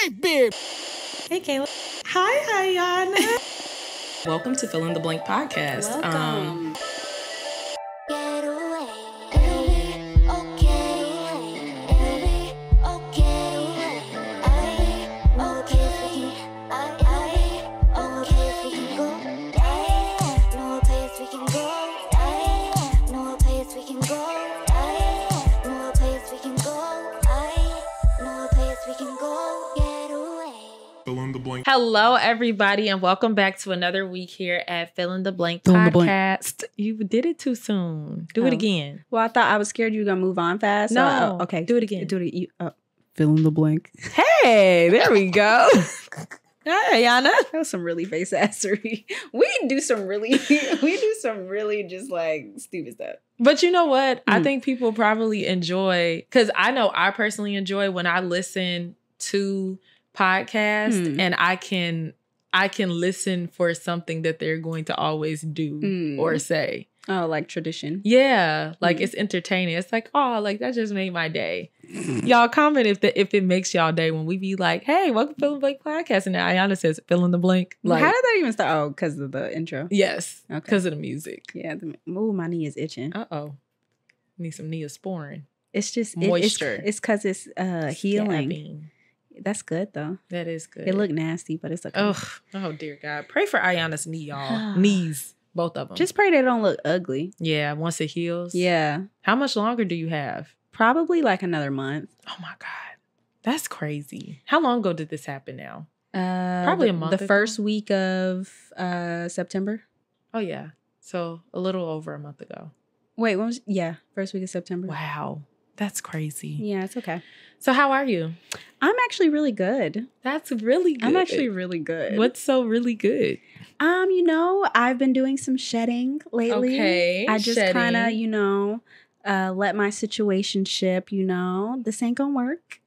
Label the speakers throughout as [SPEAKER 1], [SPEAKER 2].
[SPEAKER 1] big beard.
[SPEAKER 2] Hey, Kayla.
[SPEAKER 3] Hi, Iyanna.
[SPEAKER 2] Welcome to Feelin' the Blank podcast.
[SPEAKER 3] Welcome.
[SPEAKER 2] Hello, everybody, and welcome back to another week here at Feelin' the Blank podcast. You did it too soon. Do it again.
[SPEAKER 3] Well, I thought I was scared you were going to move on fast.
[SPEAKER 2] No.
[SPEAKER 3] So, okay.
[SPEAKER 2] Do it again.
[SPEAKER 3] Do it. Fill in the blank.
[SPEAKER 2] Hey, there we go. Hi, Iyanna.
[SPEAKER 3] That was some really face assery. We do some really just like stupid stuff.
[SPEAKER 2] But you know what? I think people probably enjoy, because I know I personally enjoy when I listen to podcasts and I can listen for something that they're going to always do or say.
[SPEAKER 3] Oh, like tradition.
[SPEAKER 2] Yeah, like it's entertaining. It's like, oh, like that just made my day. Y'all comment if it makes y'all day when we be like, hey, welcome to Feelin' the Blank podcast, and then Iyanna says fill in the blank. Like,
[SPEAKER 3] how did that even start? Oh, because of the intro.
[SPEAKER 2] Yes, because of the music.
[SPEAKER 3] Yeah. My knee is itching.
[SPEAKER 2] Need some Neosporin.
[SPEAKER 3] It's just
[SPEAKER 2] moisture.
[SPEAKER 3] It's because it's healing.
[SPEAKER 2] Scabbing.
[SPEAKER 3] That's good though.
[SPEAKER 2] That is good.
[SPEAKER 3] It looked nasty, but it's okay.
[SPEAKER 2] Oh dear God. Pray for Iyanna's knee, y'all. Knees. Both of them.
[SPEAKER 3] Just pray they don't look ugly.
[SPEAKER 2] Yeah, once it heals.
[SPEAKER 3] Yeah.
[SPEAKER 2] How much longer do you have?
[SPEAKER 3] Probably like another month.
[SPEAKER 2] Oh my God. That's crazy. How long ago did this happen now? Probably a month
[SPEAKER 3] The
[SPEAKER 2] ago?
[SPEAKER 3] first week of September.
[SPEAKER 2] Oh yeah. So a little over a month ago.
[SPEAKER 3] Wait, when was first week of September.
[SPEAKER 2] Wow. That's crazy.
[SPEAKER 3] Yeah, it's okay.
[SPEAKER 2] So how are you?
[SPEAKER 3] I'm actually really good.
[SPEAKER 2] That's really good.
[SPEAKER 3] I'm actually really good.
[SPEAKER 2] What's so really good?
[SPEAKER 3] I've been doing some shedding lately.
[SPEAKER 2] Okay.
[SPEAKER 3] I just kind of, let my situation ship, this ain't gonna work.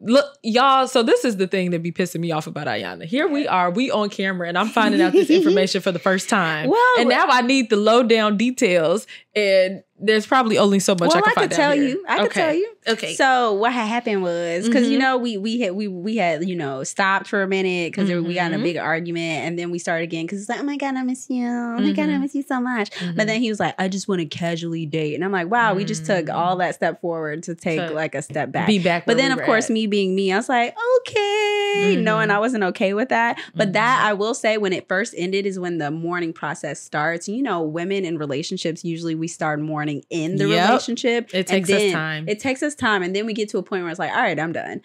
[SPEAKER 2] Look, y'all, so this is the thing that be pissing me off about Iyanna. Here we are, we on camera, and I'm finding out this information for the first time.
[SPEAKER 3] Well,
[SPEAKER 2] and now I need the lowdown details, and there's probably only so much I can find out
[SPEAKER 3] tell
[SPEAKER 2] here.
[SPEAKER 3] you. I can tell you.
[SPEAKER 2] Okay.
[SPEAKER 3] So what had happened was, because we had stopped for a minute because we got in a big argument, and then we started again because it's like, oh my God, I miss you. Oh my God, I miss you so much. But then he was like, I just want to casually date, and I'm like, wow, we just took all that step forward to take like a step back.
[SPEAKER 2] Be back.
[SPEAKER 3] But then of course, me being me, I was like, okay, knowing I wasn't okay with that. But that I will say, when it first ended is when the mourning process starts. Women in relationships, usually we start mourning in the relationship.
[SPEAKER 2] It takes us time.
[SPEAKER 3] It takes us time. And then we get to a point where it's like, all right, I'm done.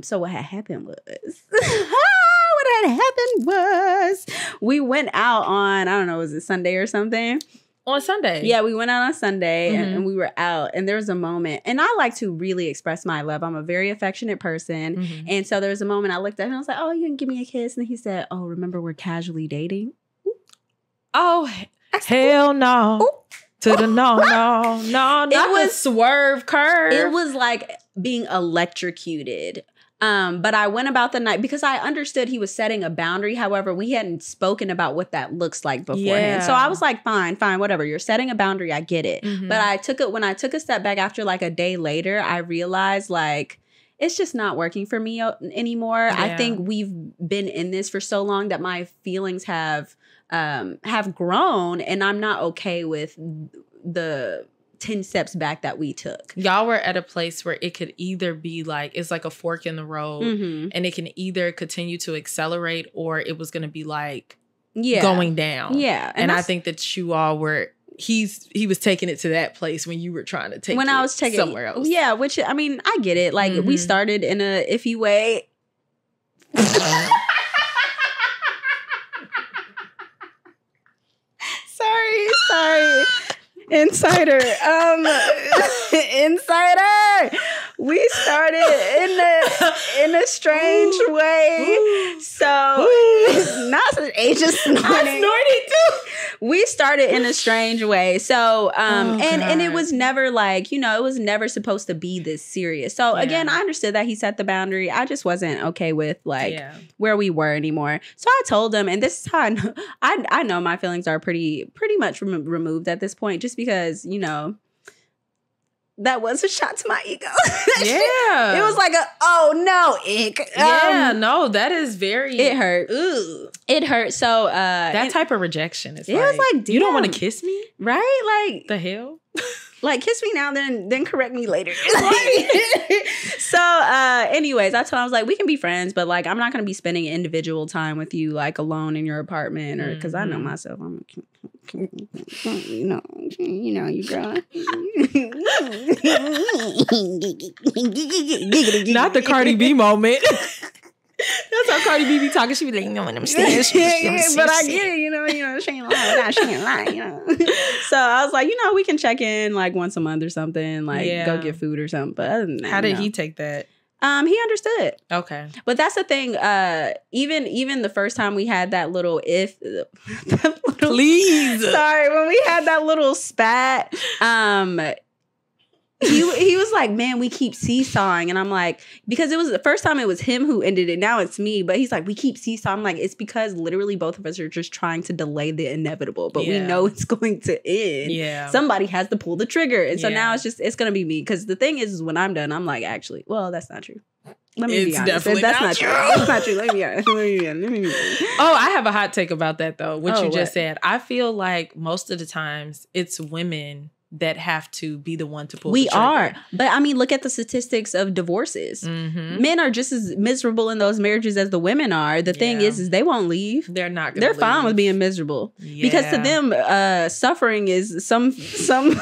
[SPEAKER 3] So what had happened was, we went out on, I don't know, was it Sunday or something?
[SPEAKER 2] On Sunday.
[SPEAKER 3] Yeah, we went out on Sunday and we were out, and there was a moment, and I like to really express my love. I'm a very affectionate person. And so there was a moment I looked at him and I was like, oh, you can give me a kiss. And he said, oh, remember we're casually dating?
[SPEAKER 2] Oh, hell no.
[SPEAKER 3] Ooh.
[SPEAKER 2] To the no. Not the swerve curve.
[SPEAKER 3] It was like being electrocuted. But I went about the night because I understood he was setting a boundary. However, we hadn't spoken about what that looks like beforehand.
[SPEAKER 2] Yeah.
[SPEAKER 3] So I was like, fine, whatever. You're setting a boundary. I get it. But when I took a step back after like a day later, I realized like, it's just not working for me anymore. Yeah. I think we've been in this for so long that my feelings have grown, and I'm not okay with the 10 steps back that we took.
[SPEAKER 2] Y'all were at a place where it could either be like, it's like a fork in the road, and it can either continue to accelerate, or it was going to be like going down.
[SPEAKER 3] Yeah.
[SPEAKER 2] And I think that you all were, he was taking it to that place when you were trying to take it
[SPEAKER 3] I was taking
[SPEAKER 2] somewhere else.
[SPEAKER 3] Yeah, which, I mean, I get it. Like, we started in a iffy way. Sorry. Insider. We started in a strange way. So not ages snorting.
[SPEAKER 2] I snorted too.
[SPEAKER 3] We started in a strange way. So and it was never like, it was never supposed to be this serious. So again, I understood that he set the boundary. I just wasn't okay with like where we were anymore. So I told him, and this is how I know my feelings are pretty much removed at this point, just because, that was a shot to my ego.
[SPEAKER 2] Yeah.
[SPEAKER 3] It was like oh no, ick.
[SPEAKER 2] Yeah, no, that is very...
[SPEAKER 3] It hurt.
[SPEAKER 2] Ugh.
[SPEAKER 3] It hurt. So
[SPEAKER 2] that type of rejection is
[SPEAKER 3] it was like, damn.
[SPEAKER 2] You don't want to kiss me?
[SPEAKER 3] Right? Like...
[SPEAKER 2] The hell?
[SPEAKER 3] Like, kiss me now, then correct me later. So, anyways, I told him, I was like, we can be friends, but like, I'm not going to be spending individual time with you, like alone in your apartment, or because I know myself, I'm, you know, you girl.
[SPEAKER 2] Not the Cardi B moment. That's how Cardi B be talking. She be like, no, I'm saying shit.
[SPEAKER 3] But I get it, you know, she ain't lying, you know. So I was like, we can check in like once a month or something, like go get food or something. But other than that,
[SPEAKER 2] how did he take that?
[SPEAKER 3] He understood.
[SPEAKER 2] Okay.
[SPEAKER 3] But that's the thing. Even the first time we had that little
[SPEAKER 2] please.
[SPEAKER 3] Sorry, when we had that little spat, he was like, man, we keep seesawing. And I'm like, because it was the first time it was him who ended it. Now it's me. But he's like, we keep seesawing. I'm like, it's because literally both of us are just trying to delay the inevitable. But we know it's going to end. Yeah. Somebody has to pull the trigger. And so now it's going to be me. Because the thing is when I'm done, I'm like, actually, well, that's not true. Let me be honest. That's not true. That's not true. Let me be honest.
[SPEAKER 2] Oh, I have a hot take about that, though. What you just said. I feel like most of the times it's women that have to be the one to pull the trigger. We are.
[SPEAKER 3] But I mean, look at the statistics of divorces. Mm-hmm. Men are just as miserable in those marriages as the women are. The thing is they won't leave.
[SPEAKER 2] They're not
[SPEAKER 3] They're fine with being miserable. Yeah. Because to them, suffering is some sign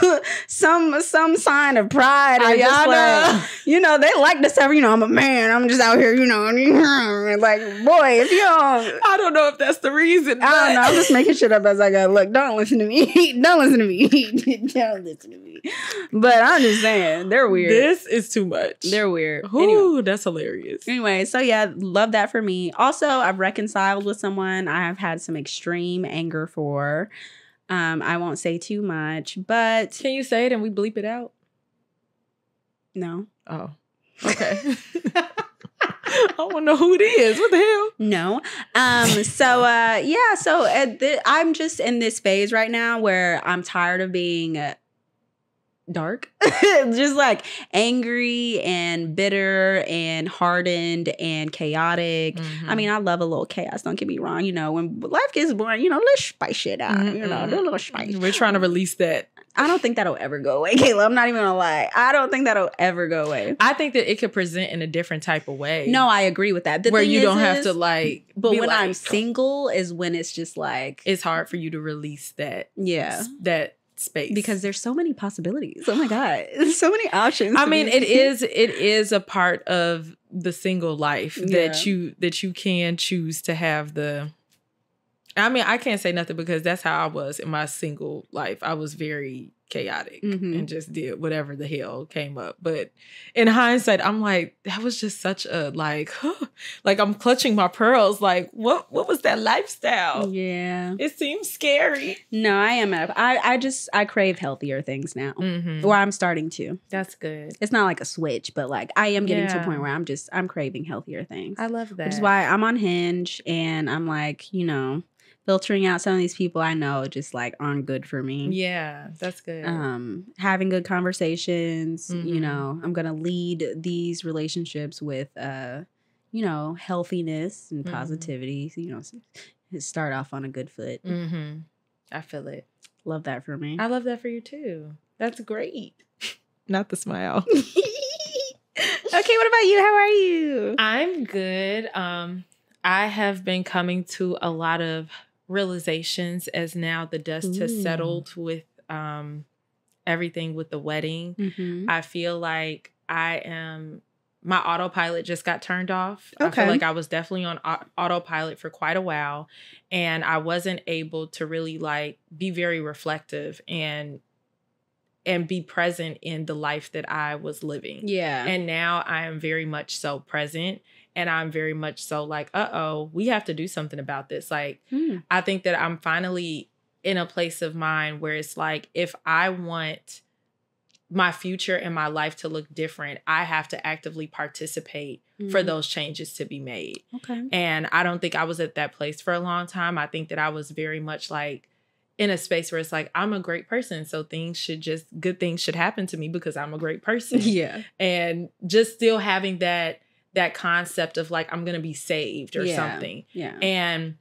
[SPEAKER 3] of pride. Or just like, they like to suffer. I'm a man. I'm just out here, like, boy, if you don't...
[SPEAKER 2] I don't know if that's the reason.
[SPEAKER 3] I don't know. I'm just making shit up as I go. Look, don't listen to me. Don't listen to me. Listen to me. But I'm just saying, they're weird.
[SPEAKER 2] This is too much.
[SPEAKER 3] They're weird.
[SPEAKER 2] Ooh, anyway. That's hilarious.
[SPEAKER 3] Anyway, so yeah, love that for me. Also, I've reconciled with someone I have had some extreme anger for. I won't say too much, but...
[SPEAKER 2] Can you say it and we bleep it out?
[SPEAKER 3] No.
[SPEAKER 2] Oh, okay. I don't know who it is. What the hell?
[SPEAKER 3] No. So I'm just in this phase right now where I'm tired of being dark, just like angry and bitter and hardened and chaotic. Mm-hmm. I mean, I love a little chaos. Don't get me wrong. When life gets boring, let's spice shit out. Do a little spice.
[SPEAKER 2] We're trying to release that.
[SPEAKER 3] I don't think that'll ever go away, Kayla. I'm not even gonna lie. I don't think that'll ever go away.
[SPEAKER 2] I think that it could present in a different type of way.
[SPEAKER 3] No, I agree with that.
[SPEAKER 2] Where you don't have to like.
[SPEAKER 3] But when I'm single is when it's just like
[SPEAKER 2] it's hard for you to release that.
[SPEAKER 3] Yeah,
[SPEAKER 2] that space
[SPEAKER 3] because there's so many possibilities. Oh my god, there's so many options.
[SPEAKER 2] I mean, it is a part of the single life that you can choose to have the. I mean, I can't say nothing because that's how I was in my single life. I was very chaotic and just did whatever the hell came up. But in hindsight, I'm like, that was just such a like I'm clutching my pearls. Like, what was that lifestyle?
[SPEAKER 3] Yeah.
[SPEAKER 2] It seems scary.
[SPEAKER 3] No, I am. I crave healthier things now. Mm-hmm. Or I'm starting to.
[SPEAKER 2] That's good.
[SPEAKER 3] It's not like a switch, but like I am getting to a point where I'm craving healthier things.
[SPEAKER 2] I love that.
[SPEAKER 3] Which is why I'm on Hinge and I'm like, filtering out some of these people I know just like aren't good for me.
[SPEAKER 2] Yeah, that's good.
[SPEAKER 3] Having good conversations, I'm going to lead these relationships with, healthiness and positivity. Start off on a good foot.
[SPEAKER 2] Mm-hmm. I feel it.
[SPEAKER 3] Love that for me.
[SPEAKER 2] I love that for you too. That's great. Not the smile.
[SPEAKER 3] Okay, what about you? How are you?
[SPEAKER 2] I'm good. I have been coming to a lot of realizations as now the dust has settled with everything with the wedding. Mm-hmm. I feel like my autopilot just got turned off. Okay. I feel like I was definitely on autopilot for quite a while and I wasn't able to really like be very reflective and be present in the life that I was living. Yeah. And now I am very much so present. And I'm very much so like, we have to do something about this. Like, I think that I'm finally in a place of mind where it's like, if I want my future and my life to look different, I have to actively participate for those changes to be made. Okay. And I don't think I was at that place for a long time. I think that I was very much like in a space where it's like, I'm a great person. So good things should happen to me because I'm a great person.
[SPEAKER 3] Yeah.
[SPEAKER 2] And just still having that concept of like, I'm going to be saved or something.
[SPEAKER 3] Yeah.
[SPEAKER 2] And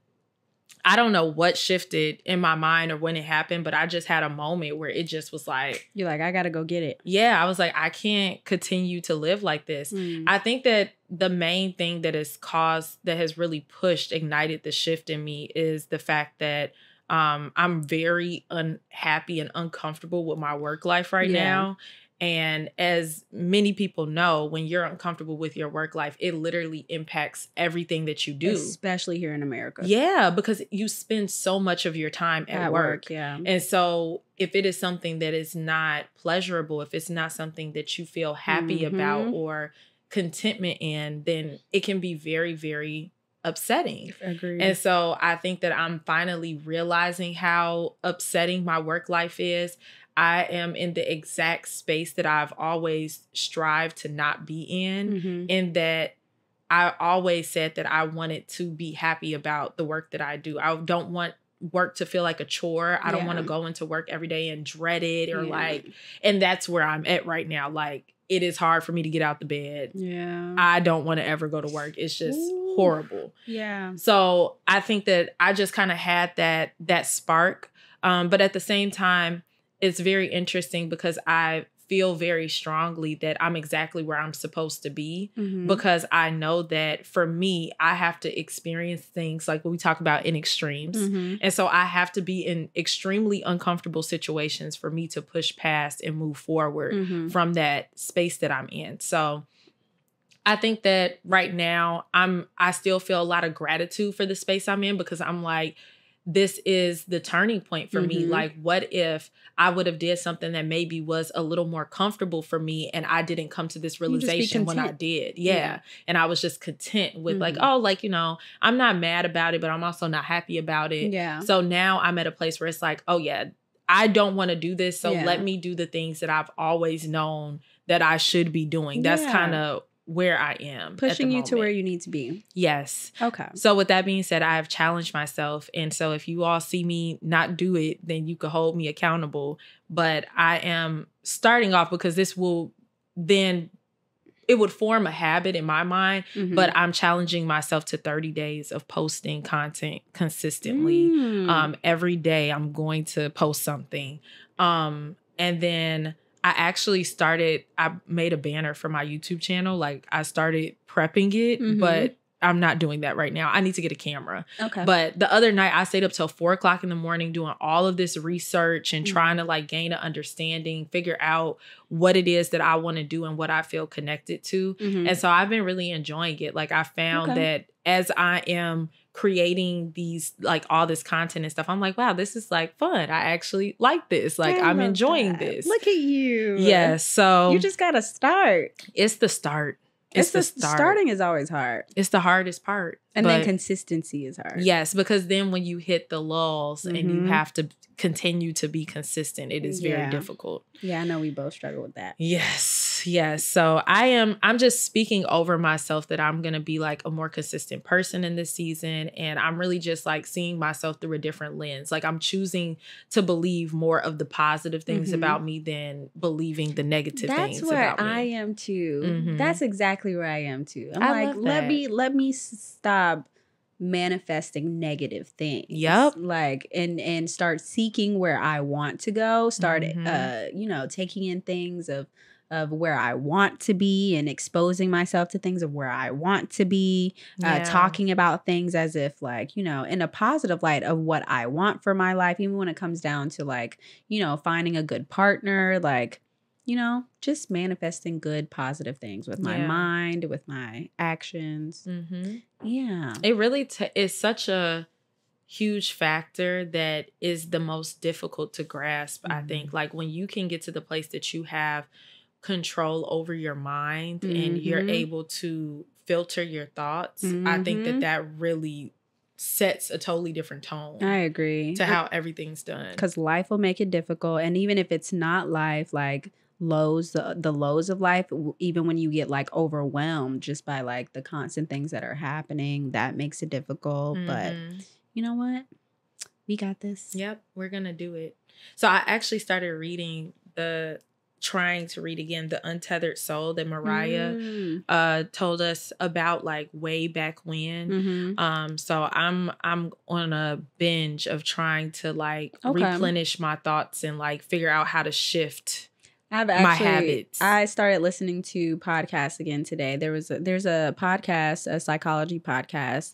[SPEAKER 2] I don't know what shifted in my mind or when it happened, but I just had a moment where it just was like,
[SPEAKER 3] you're like, I got to go get it.
[SPEAKER 2] Yeah. I was like, I can't continue to live like this. I think that the main thing that has really ignited the shift in me is the fact that I'm very unhappy and uncomfortable with my work life right now. And as many people know, when you're uncomfortable with your work life, it literally impacts everything that you do.
[SPEAKER 3] Especially here in America.
[SPEAKER 2] Yeah, because you spend so much of your time at work.
[SPEAKER 3] Yeah.
[SPEAKER 2] And so if it is something that is not pleasurable, if it's not something that you feel happy about or contentment in, then it can be very, very upsetting.
[SPEAKER 3] Agreed.
[SPEAKER 2] And so I think that I'm finally realizing how upsetting my work life is. I am in the exact space that I've always strived to not be in that I always said that I wanted to be happy about the work that I do. I don't want work to feel like a chore. I don't want to go into work every day and dread it or and that's where I'm at right now. Like, it is hard for me to get out the bed.
[SPEAKER 3] Yeah.
[SPEAKER 2] I don't want to ever go to work. It's just horrible.
[SPEAKER 3] Yeah.
[SPEAKER 2] So I think that I just kind of had that spark. But at the same time, it's very interesting because I feel very strongly that I'm exactly where I'm supposed to be because I know that for me, I have to experience things like what we talk about in extremes. And so I have to be in extremely uncomfortable situations for me to push past and move forward from that space that I'm in. So I think that right now I still feel a lot of gratitude for the space I'm in because I'm like, this is the turning point for me. Like, what if I would have did something that maybe was a little more comfortable for me and I didn't come to this realization when I did. Yeah. And I was just content with like, oh, like, you know, I'm not mad about it, but I'm also not happy about it.
[SPEAKER 3] Yeah.
[SPEAKER 2] So now I'm at a place where it's like, oh yeah, I don't want to do this. So let me do the things that I've always known that I should be doing. That's kind of where I am.
[SPEAKER 3] Pushing you to where you need to be.
[SPEAKER 2] Yes.
[SPEAKER 3] Okay.
[SPEAKER 2] So with that being said, I have challenged myself. And so if you all see me not do it, then you could hold me accountable. But I am starting off because this will then, it would form a habit in my mind, but I'm challenging myself to 30 days of posting content consistently. Every day I'm going to post something. And then I made a banner for my YouTube channel. Like, I started prepping it, but I'm not doing that right now. I need to get a camera.
[SPEAKER 3] Okay.
[SPEAKER 2] But the other night I stayed up till 4:00 in the morning doing all of this research and trying to like gain an understanding, figure out what it is that I want to do and what I feel connected to. And so I've been really enjoying it. Like, I found that as I am creating these, like all this content and stuff, I'm like, wow, this is like fun. I actually like this. Like, I'm enjoying this.
[SPEAKER 3] Look at you.
[SPEAKER 2] Yes. So
[SPEAKER 3] you just got to start.
[SPEAKER 2] It's the start.
[SPEAKER 3] It's the start. Starting is always hard.
[SPEAKER 2] It's the hardest part.
[SPEAKER 3] And then consistency is hard.
[SPEAKER 2] Yes, because then when you hit the lulls and you have to continue to be consistent, it is very difficult.
[SPEAKER 3] Yeah, I know we both struggle with that.
[SPEAKER 2] Yes. So I'm just speaking over myself that I'm going to be like a more consistent person in this season. And I'm really just like seeing myself through a different lens. Like, I'm choosing to believe more of the positive things about me than believing the negative things about me.
[SPEAKER 3] That's where I am too. That's exactly where I am too. I'm like, let me stop manifesting negative things.
[SPEAKER 2] Yep.
[SPEAKER 3] Like, and start seeking where I want to go. Start taking in things of where I want to be and exposing myself to things of where I want to be, talking about things as if like, you know, in a positive light of what I want for my life, even when it comes down to like, you know, finding a good partner, like, you know, just manifesting good, positive things with my mind, with my actions. Yeah.
[SPEAKER 2] It really is such a huge factor that is the most difficult to grasp, I think. Like, when you can get to the place that you have control over your mind and you're able to filter your thoughts, I think that really sets a totally different tone.
[SPEAKER 3] I agree.
[SPEAKER 2] To how everything's done.
[SPEAKER 3] Because life will make it difficult. And even if it's not life, like the lows of life, even when you get like overwhelmed just by like the constant things that are happening, that makes it difficult. But you know what? We got this.
[SPEAKER 2] Yep, we're going to do it. So I actually started trying to read again, The Untethered Soul that Mariah told us about like way back when. So I'm on a binge of trying to like replenish my thoughts and like figure out how to shift my habits.
[SPEAKER 3] I started listening to podcasts again today. There's a podcast, a psychology podcast.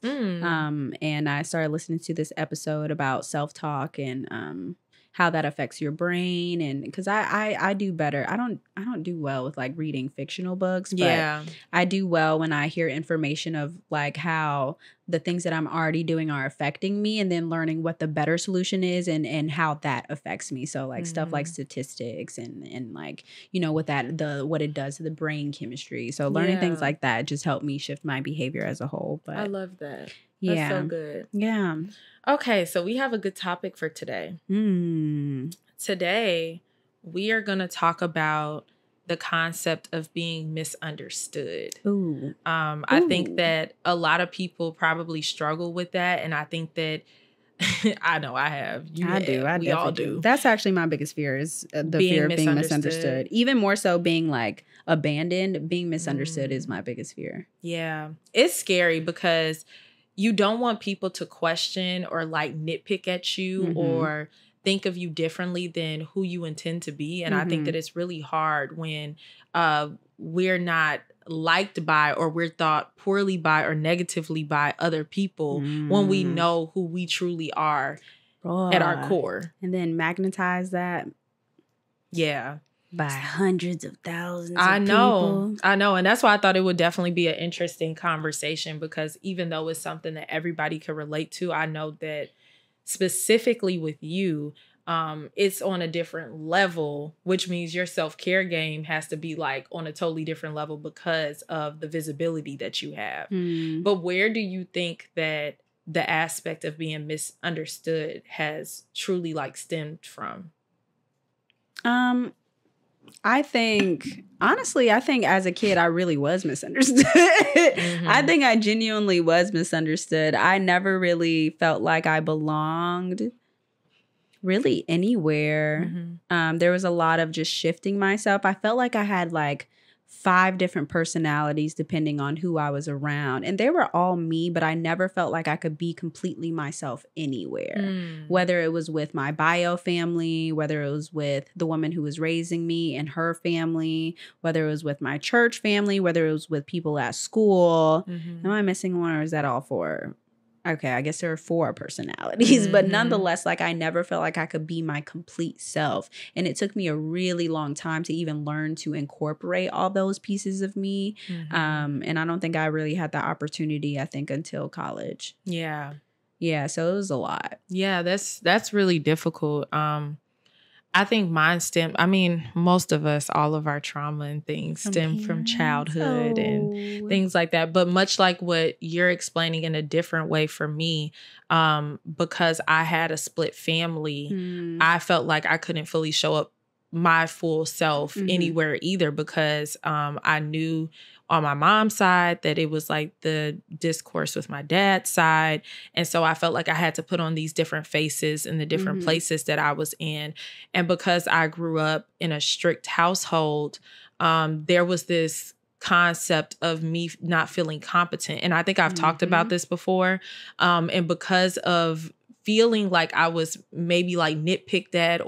[SPEAKER 3] And I started listening to this episode about self-talk and how that affects your brain. And because I do better. I don't do well with like reading fictional books, but I do well when I hear information of like how the things that I'm already doing are affecting me, and then learning what the better solution is and how that affects me. So like stuff like statistics and like, you know, what it does to the brain chemistry. So learning things like that just helped me shift my behavior as a whole. But
[SPEAKER 2] I love that. That's so good.
[SPEAKER 3] Yeah.
[SPEAKER 2] Okay, so we have a good topic for today. Today, we are going to talk about the concept of being misunderstood. I think that a lot of people probably struggle with that. And I think that I know I have. We all do.
[SPEAKER 3] That's actually my biggest fear is the fear of being misunderstood. Even more so being like abandoned, being misunderstood is my biggest fear.
[SPEAKER 2] Yeah. It's scary because you don't want people to question or like nitpick at you or think of you differently than who you intend to be. And I think that it's really hard when we're not liked by, or we're thought poorly by or negatively by other people when we know who we truly are at our core.
[SPEAKER 3] And then magnetize that.
[SPEAKER 2] Yeah.
[SPEAKER 3] By hundreds of thousands of people.
[SPEAKER 2] I know. And that's why I thought it would definitely be an interesting conversation, because even though it's something that everybody could relate to, I know that specifically with you, it's on a different level, which means your self-care game has to be like on a totally different level because of the visibility that you have. But where do you think that the aspect of being misunderstood has truly like stemmed from?
[SPEAKER 3] I think as a kid, I really was misunderstood. I think I genuinely was misunderstood. I never really felt like I belonged really anywhere. There was a lot of just shifting myself. I felt like I had like 5 different personalities depending on who I was around. And they were all me, but I never felt like I could be completely myself anywhere. Whether it was with my bio family, whether it was with the woman who was raising me and her family, whether it was with my church family, whether it was with people at school. Am I missing one, or is that all 4? Okay, I guess there are 4 personalities, but nonetheless, like I never felt like I could be my complete self. And it took me a really long time to even learn to incorporate all those pieces of me. And I don't think I really had the opportunity, I think, until college. Yeah, so it was a lot.
[SPEAKER 2] Yeah, that's really difficult. I think mine most of us, all of our trauma and things stem from childhood and things like that. But much like what you're explaining in a different way for me, because I had a split family, I felt like I couldn't fully show up my full self anywhere either, because I knew on my mom's side that it was like the discourse with my dad's side. And so I felt like I had to put on these different faces in the different places that I was in. And because I grew up in a strict household, there was this concept of me not feeling competent. And I think I've talked about this before. And because of feeling like I was maybe like nitpicked at,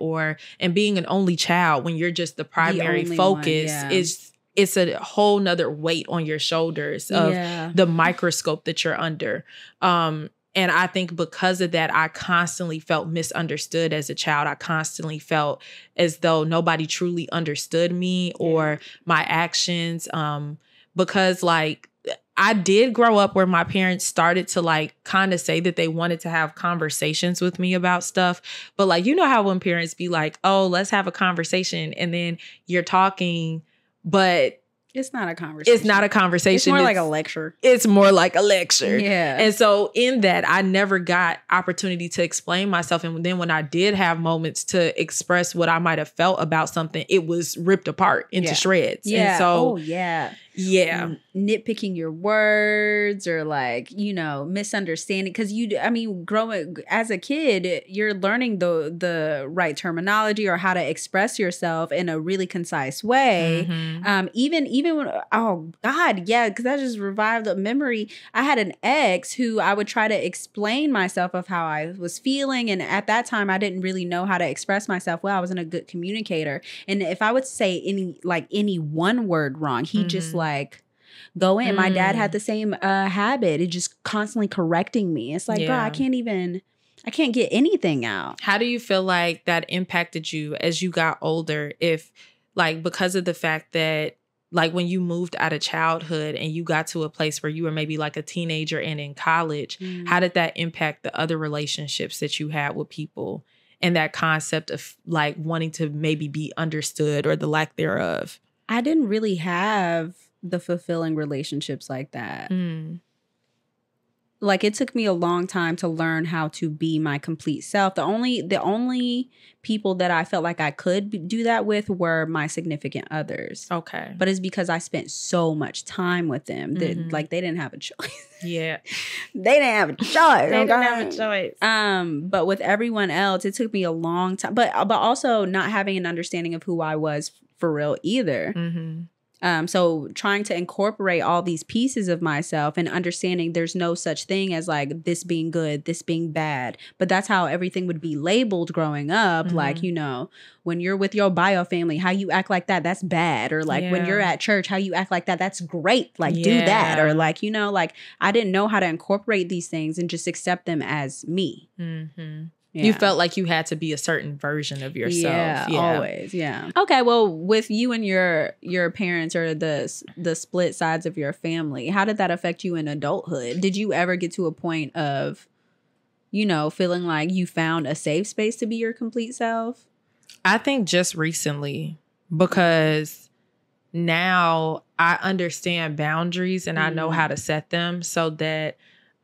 [SPEAKER 2] and being an only child when you're just the primary focus it's a whole nother weight on your shoulders of the microscope that you're under. And I think because of that, I constantly felt misunderstood as a child. I constantly felt as though nobody truly understood me or my actions. Because like I did grow up where my parents started to like kind of say that they wanted to have conversations with me about stuff. But like, you know how when parents be like, oh, let's have a conversation. And then you're talking, but
[SPEAKER 3] it's not a conversation.
[SPEAKER 2] It's not a conversation.
[SPEAKER 3] It's more like a lecture.
[SPEAKER 2] It's more like a lecture.
[SPEAKER 3] Yeah.
[SPEAKER 2] And so in that, I never got opportunity to explain myself. And then when I did have moments to express what I might have felt about something, it was ripped apart into shreds.
[SPEAKER 3] Yeah.
[SPEAKER 2] And so,
[SPEAKER 3] nitpicking your words or like, you know, misunderstanding. Because growing as a kid, you're learning the right terminology or how to express yourself in a really concise way. Even when, oh God, yeah, because that just revived a memory. I had an ex who I would try to explain myself of how I was feeling, and at that time I didn't really know how to express myself well. I wasn't a good communicator, and if I would say any one word wrong, he just like go in. My dad had the same habit. It just constantly correcting me. It's like, bro, I can't get anything out.
[SPEAKER 2] How do you feel like that impacted you as you got older? If like, because of the fact that like when you moved out of childhood and you got to a place where you were maybe like a teenager and in college, how did that impact the other relationships that you had with people and that concept of like wanting to maybe be understood or the lack thereof?
[SPEAKER 3] I didn't really have the fulfilling relationships like that. Like, it took me a long time to learn how to be my complete self. The only people that I felt like I could do that with were my significant others. Okay. But it's because I spent so much time with them that like they didn't have a choice. Yeah. They didn't have a choice. They didn't have a choice. But with everyone else, it took me a long time. But also not having an understanding of who I was for real either. So trying to incorporate all these pieces of myself and understanding there's no such thing as like this being good, this being bad. But that's how everything would be labeled growing up. Like, you know, when you're with your bio family, how you act like that, that's bad. Or like when you're at church, how you act like that, that's great. Like do that. Or like, you know, like I didn't know how to incorporate these things and just accept them as me.
[SPEAKER 2] Yeah. You felt like you had to be a certain version of yourself.
[SPEAKER 3] Yeah, always. Yeah. Okay. Well, with you and your parents or the split sides of your family, how did that affect you in adulthood? Did you ever get to a point of, you know, feeling like you found a safe space to be your complete self?
[SPEAKER 2] I think just recently, because now I understand boundaries and I know how to set them so that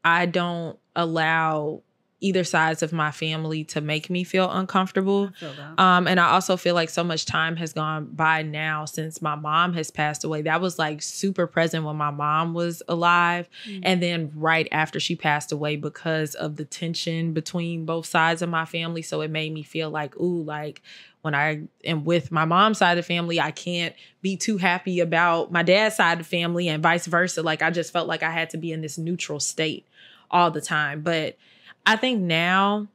[SPEAKER 2] I don't allow either sides of my family to make me feel uncomfortable. I feel that. And I also feel like so much time has gone by now since my mom has passed away. That was like super present when my mom was alive. And then right after she passed away because of the tension between both sides of my family. So it made me feel like, ooh, like when I am with my mom's side of the family, I can't be too happy about my dad's side of the family and vice versa. Like I just felt like I had to be in this neutral state all the time. But I think now,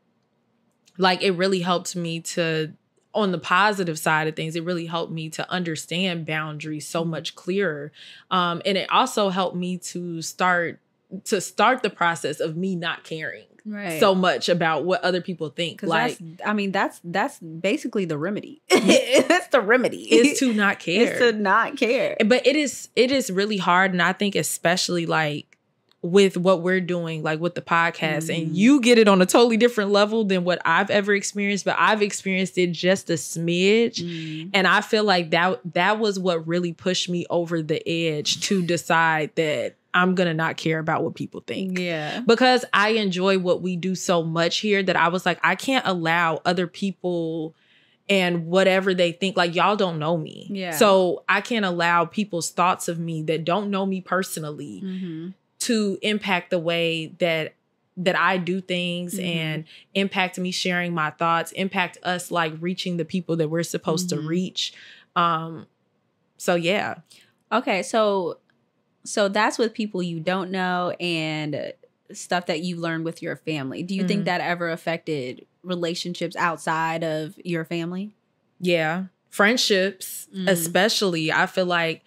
[SPEAKER 2] like, it really helped me to, on the positive side of things, it really helped me to understand boundaries so much clearer. And it also helped me to start the process of me not caring so much about what other people think. Like,
[SPEAKER 3] that's basically the remedy. That's the remedy.
[SPEAKER 2] Is to not care.
[SPEAKER 3] It's to not care.
[SPEAKER 2] But it is really hard. And I think especially like, with what we're doing, like with the podcast, and you get it on a totally different level than what I've ever experienced, but I've experienced it just a smidge. And I feel like that was what really pushed me over the edge to decide that I'm going to not care about what people think. Yeah. Because I enjoy what we do so much here that I was like, I can't allow other people and whatever they think, like y'all don't know me. Yeah. So I can't allow people's thoughts of me that don't know me personally to impact the way that I do things and impact me sharing my thoughts, impact us like reaching the people that we're supposed to reach. So yeah.
[SPEAKER 3] Okay, so that's with people you don't know and stuff that you learned with your family. Do you think that ever affected relationships outside of your family?
[SPEAKER 2] Yeah. Friendships, especially. I feel like,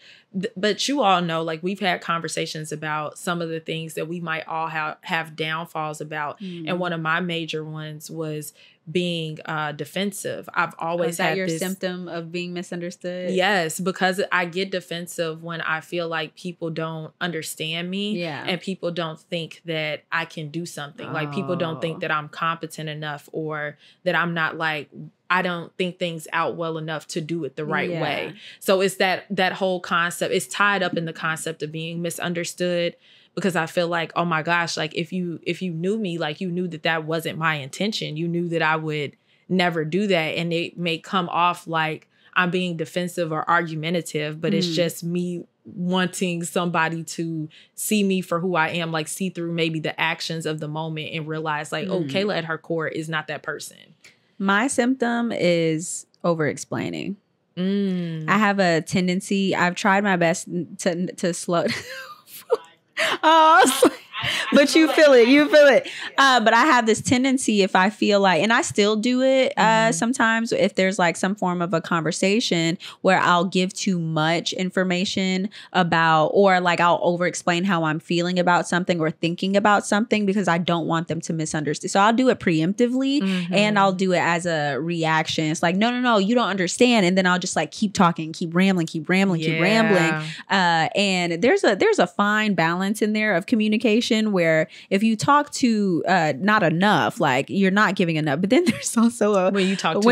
[SPEAKER 2] but you all know, like we've had conversations about some of the things that we might all have downfalls about. And one of my major ones was being defensive. I've always had
[SPEAKER 3] your symptom of being misunderstood?
[SPEAKER 2] Yes, because I get defensive when I feel like people don't understand me and people don't think that I can do something. Like people don't think that I'm competent enough or that I'm not like, I don't think things out well enough to do it the right way. So it's that whole concept. It's tied up in the concept of being misunderstood, because I feel like, oh my gosh, like if you knew me, like you knew that wasn't my intention. You knew that I would never do that. And it may come off like I'm being defensive or argumentative, but it's just me wanting somebody to see me for who I am, like see through maybe the actions of the moment and realize like, oh, Kayla at her core is not that person. My
[SPEAKER 3] symptom is over-explaining. I have a tendency, I've tried my best to slow but you feel it. But I have this tendency, if I feel like, and I still do it sometimes, if there's like some form of a conversation where I'll give too much information about, or like I'll over explain how I'm feeling about something or thinking about something because I don't want them to misunderstand. So I'll do it preemptively and I'll do it as a reaction. It's like, no, you don't understand. And then I'll just like keep talking, keep rambling. And there's a fine balance in there of communication where if you talk to not enough, like you're not giving enough, but then there's also
[SPEAKER 2] when you talk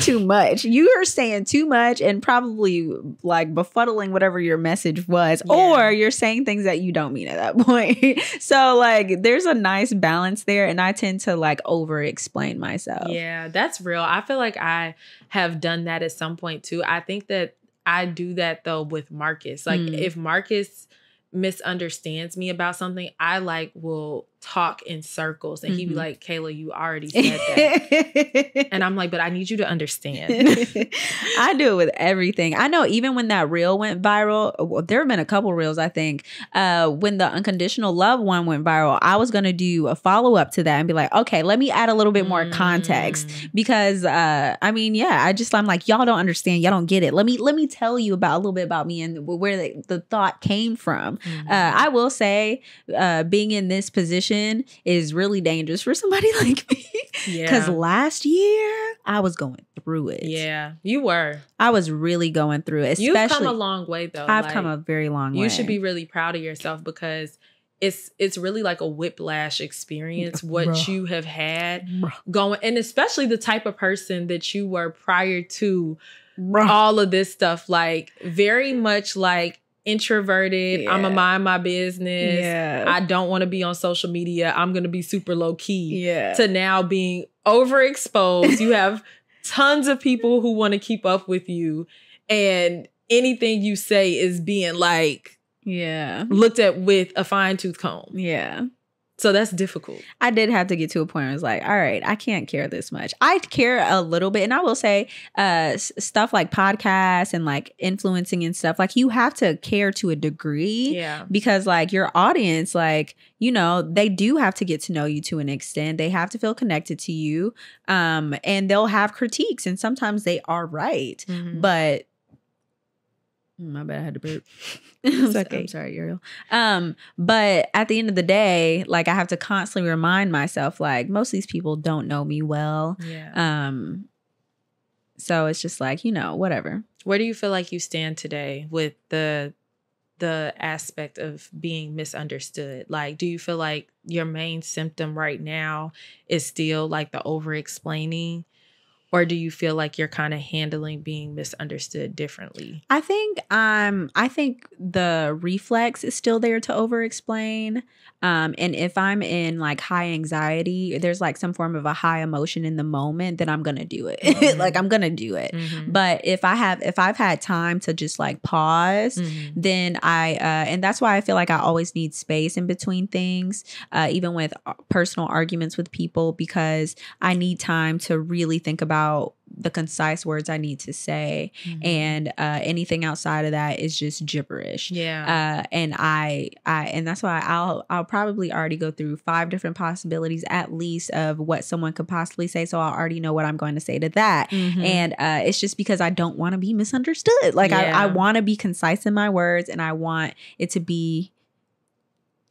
[SPEAKER 3] too much, you are saying too much and probably like befuddling whatever your message was, or you're saying things that you don't mean at that point. So like there's a nice balance there, and I tend to like over explain myself.
[SPEAKER 2] Yeah, that's real. I feel like I have done that at some point too. I think that I do that though with Marcus. Like if Marcus misunderstands me about something, I like will talk in circles and he'd be like, Kayla, you already said that. And I'm like, but I need you to understand.
[SPEAKER 3] I do it with everything. I know even when that reel went viral, well, there have been a couple reels, I think, when the unconditional love one went viral, I was going to do a follow-up to that and be like, okay, let me add a little bit more context because I'm like, y'all don't understand. Y'all don't get it. Let me tell you about a little bit about me and where the thought came from. I will say being in this position is really dangerous for somebody like me. Because last year I was going through it.
[SPEAKER 2] Yeah, you were.
[SPEAKER 3] I was really going through it.
[SPEAKER 2] You've come a long way though.
[SPEAKER 3] I've come a very long way.
[SPEAKER 2] You should be really proud of yourself because it's really like a whiplash experience what you have had going, and especially the type of person that you were prior to all of this stuff, like very much like introverted. I'm gonna mind my business. I don't want to be on social media. I'm gonna be super low key. To now being overexposed. You have tons of people who want to keep up with you, and anything you say is being like looked at with a fine-tooth comb. So that's difficult.
[SPEAKER 3] I did have to get to a point where I was like, all right, I can't care this much. I care a little bit. And I will say stuff like podcasts and like influencing and stuff, like you have to care to a degree because like your audience, like, you know, they do have to get to know you to an extent. They have to feel connected to you and they'll have critiques and sometimes they are right. But my bad, I had to burp. It's okay. I'm sorry, Ariel. But at the end of the day, like I have to constantly remind myself, like most of these people don't know me well. So it's just like, you know, whatever.
[SPEAKER 2] Where do you feel like you stand today with the aspect of being misunderstood? Like, do you feel like your main symptom right now is still like the over-explaining? Or do you feel like you're kind of handling being misunderstood differently?
[SPEAKER 3] I think the reflex is still there to over-explain. And if I'm in like high anxiety, there's like some form of a high emotion in the moment, then I'm going to do it. Like I'm going to do it. But if I've had time to just like pause, then and that's why I feel like I always need space in between things, even with personal arguments with people, because I need time to really think about the concise words I need to say, and anything outside of that is just gibberish. And and that's why I'll probably already go through 5 different possibilities at least of what someone could possibly say, so I'll already know what I'm going to say to that. And it's just because I don't want to be misunderstood. Like I want to be concise in my words, and I want it to be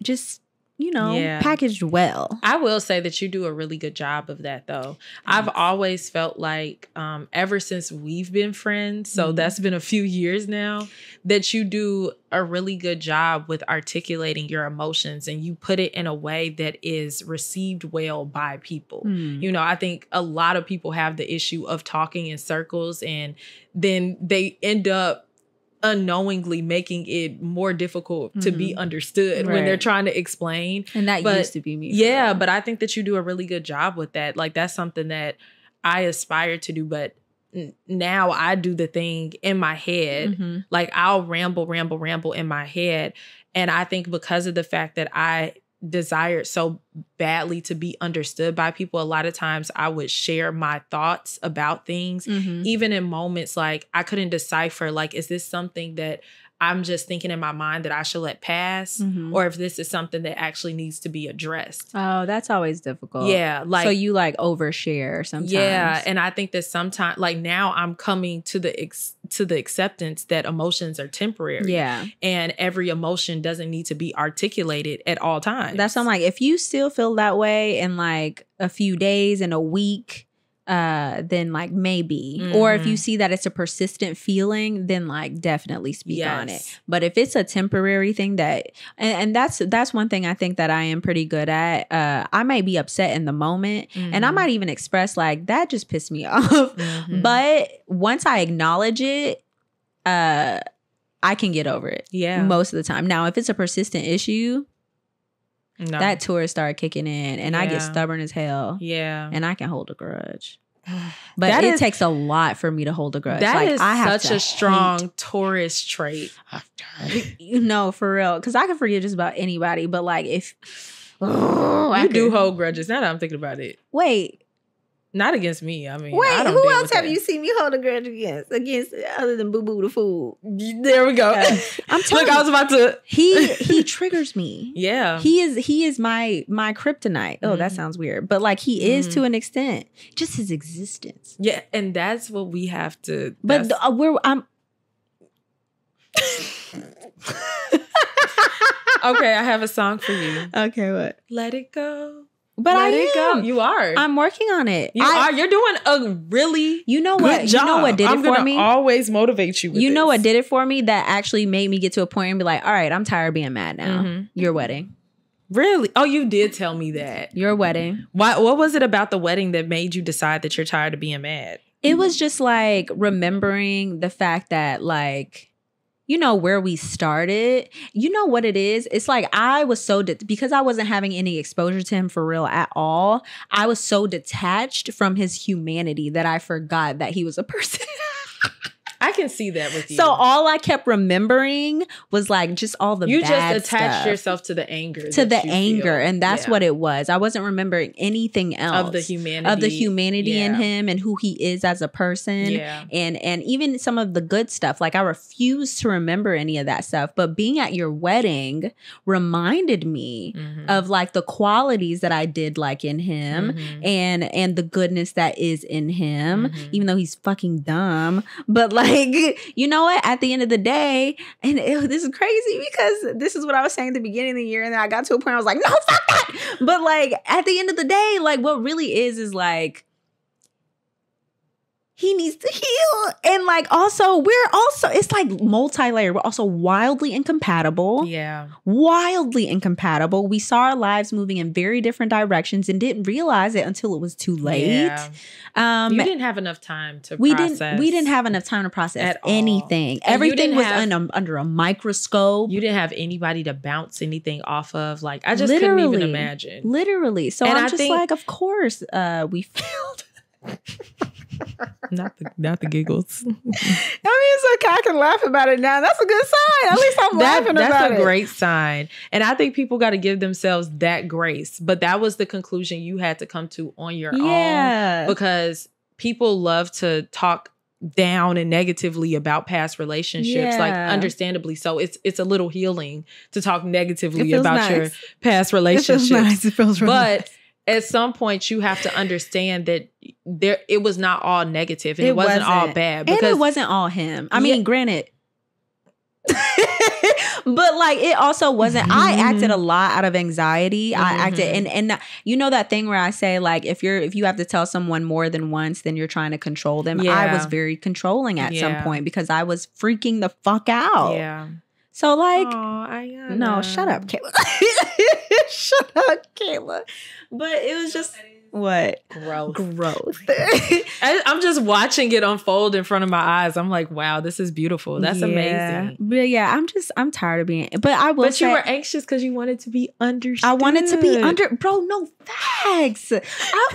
[SPEAKER 3] just, you know, packaged well.
[SPEAKER 2] I will say that you do a really good job of that, though. I've always felt like ever since we've been friends, so that's been a few years now, that you do a really good job with articulating your emotions, and you put it in a way that is received well by people. You know, I think a lot of people have the issue of talking in circles, and then they end up unknowingly making it more difficult to be understood when they're trying to explain.
[SPEAKER 3] And that used to be me.
[SPEAKER 2] But I think that you do a really good job with that. Like that's something that I aspire to do, but now I do the thing in my head. Like I'll ramble in my head. And I think because of the fact that I desired so badly to be understood by people, a lot of times I would share my thoughts about things, even in moments like I couldn't decipher, like, is this something that I'm just thinking in my mind that I should let pass, or if this is something that actually needs to be addressed.
[SPEAKER 3] Oh, that's always difficult.
[SPEAKER 2] Yeah. Like,
[SPEAKER 3] so you like overshare sometimes.
[SPEAKER 2] Yeah. And I think that sometimes, like now I'm coming to the acceptance that emotions are temporary.
[SPEAKER 3] Yeah.
[SPEAKER 2] And every emotion doesn't need to be articulated at all times.
[SPEAKER 3] That's what I'm like, if you still feel that way in like a few days, in a week, then like maybe, or if you see that it's a persistent feeling, then like definitely speak on it. But if it's a temporary thing that, and that's one thing I think that I am pretty good at. I might be upset in the moment, and I might even express like, that just pissed me off. But once I acknowledge it, I can get over it. Yeah, most of the time. Now, if it's a persistent issue, that tour started kicking in, and I get stubborn as hell. Yeah. And I can hold a grudge. But it takes a lot for me to hold a grudge.
[SPEAKER 2] That
[SPEAKER 3] like,
[SPEAKER 2] is
[SPEAKER 3] I have
[SPEAKER 2] such a strong Taurus trait.
[SPEAKER 3] You know, for real. Because I can forgive just about anybody. But like if...
[SPEAKER 2] you do hold grudges. Now that I'm thinking about it.
[SPEAKER 3] Wait.
[SPEAKER 2] Not against me. I mean,
[SPEAKER 3] wait,
[SPEAKER 2] I don't
[SPEAKER 3] who else have you seen me hold a grudge against other than Boo Boo the Fool?
[SPEAKER 2] There we go.
[SPEAKER 3] I'm telling you,
[SPEAKER 2] I was about to.
[SPEAKER 3] He triggers me.
[SPEAKER 2] Yeah,
[SPEAKER 3] he is my kryptonite. Oh, that sounds weird, but like he is to an extent. Just his existence.
[SPEAKER 2] Yeah, and that's what we have to.
[SPEAKER 3] But
[SPEAKER 2] Okay, I have a song for you.
[SPEAKER 3] Okay, what?
[SPEAKER 2] Let it go.
[SPEAKER 3] But
[SPEAKER 2] Let it go. You are.
[SPEAKER 3] I'm working on it.
[SPEAKER 2] You are. You're doing a really
[SPEAKER 3] good job. You know what did it for me?
[SPEAKER 2] Always motivate you with
[SPEAKER 3] You know what did it for me? That actually made me get to a point and be like, all right, I'm tired of being mad now. Your wedding.
[SPEAKER 2] Really? Oh, you did tell me that.
[SPEAKER 3] Your wedding.
[SPEAKER 2] What was it about the wedding that made you decide that you're tired of being mad?
[SPEAKER 3] It was just like remembering the fact that like, you know, where we started, you know what it is? It's like I was so, because I wasn't having any exposure to him for real at all, I was so detached from his humanity that I forgot that he was a person.
[SPEAKER 2] I can see that with you.
[SPEAKER 3] So all I kept remembering was like just all the
[SPEAKER 2] you
[SPEAKER 3] bad
[SPEAKER 2] just attached
[SPEAKER 3] stuff.
[SPEAKER 2] Yourself to the anger.
[SPEAKER 3] And that's what it was. I wasn't remembering anything else
[SPEAKER 2] of the humanity
[SPEAKER 3] in him and who he is as a person. Yeah. And even some of the good stuff. Like I refuse to remember any of that stuff. But being at your wedding reminded me of like the qualities that I did like in him and the goodness that is in him, even though he's fucking dumb. But like, you know what? At the end of the day, and this is crazy because this is what I was saying at the beginning of the year, and then I got to a point I was like, no, fuck that. But like, at the end of the day, like, what really is like, he needs to heal. And like, also, it's like multi-layered. We're also wildly incompatible. Yeah. Wildly incompatible. We saw our lives moving in very different directions and didn't realize it until it was too late.
[SPEAKER 2] Yeah. You didn't have enough time to process.
[SPEAKER 3] We didn't have enough time to process anything. Everything was under a microscope.
[SPEAKER 2] You didn't have anybody to bounce anything off of. Like, I just couldn't even imagine.
[SPEAKER 3] Literally. So I'm just like, of course, we failed.
[SPEAKER 2] Not the giggles.
[SPEAKER 3] I mean, it's okay. I can laugh about it now. That's a good sign. At least I'm laughing about it.
[SPEAKER 2] That's a great sign. And I think people got to give themselves that grace. But that was the conclusion you had to come to on your own. Because people love to talk down and negatively about past relationships, like understandably so. It's a little healing to talk negatively about your past relationships.
[SPEAKER 3] It feels nice. It feels really nice.
[SPEAKER 2] At some point, you have to understand that it was not all negative and it wasn't all bad.
[SPEAKER 3] Because, and it wasn't all him. I mean, granted. But like, it also wasn't. I acted a lot out of anxiety. I acted, and you know that thing where I say like, if you have to tell someone more than once, then you're trying to control them. Yeah. I was very controlling at some point because I was freaking the fuck out. Yeah. So like, no, shut up, Kayla. Shut up, Kayla. But it was just, What?
[SPEAKER 2] Growth. I'm just watching it unfold in front of my eyes. I'm like, wow, this is beautiful. That's amazing.
[SPEAKER 3] But yeah, I'm tired of being, but I will
[SPEAKER 2] But
[SPEAKER 3] say,
[SPEAKER 2] you were anxious because you wanted to be understood.
[SPEAKER 3] I wanted to be bro, no, facts.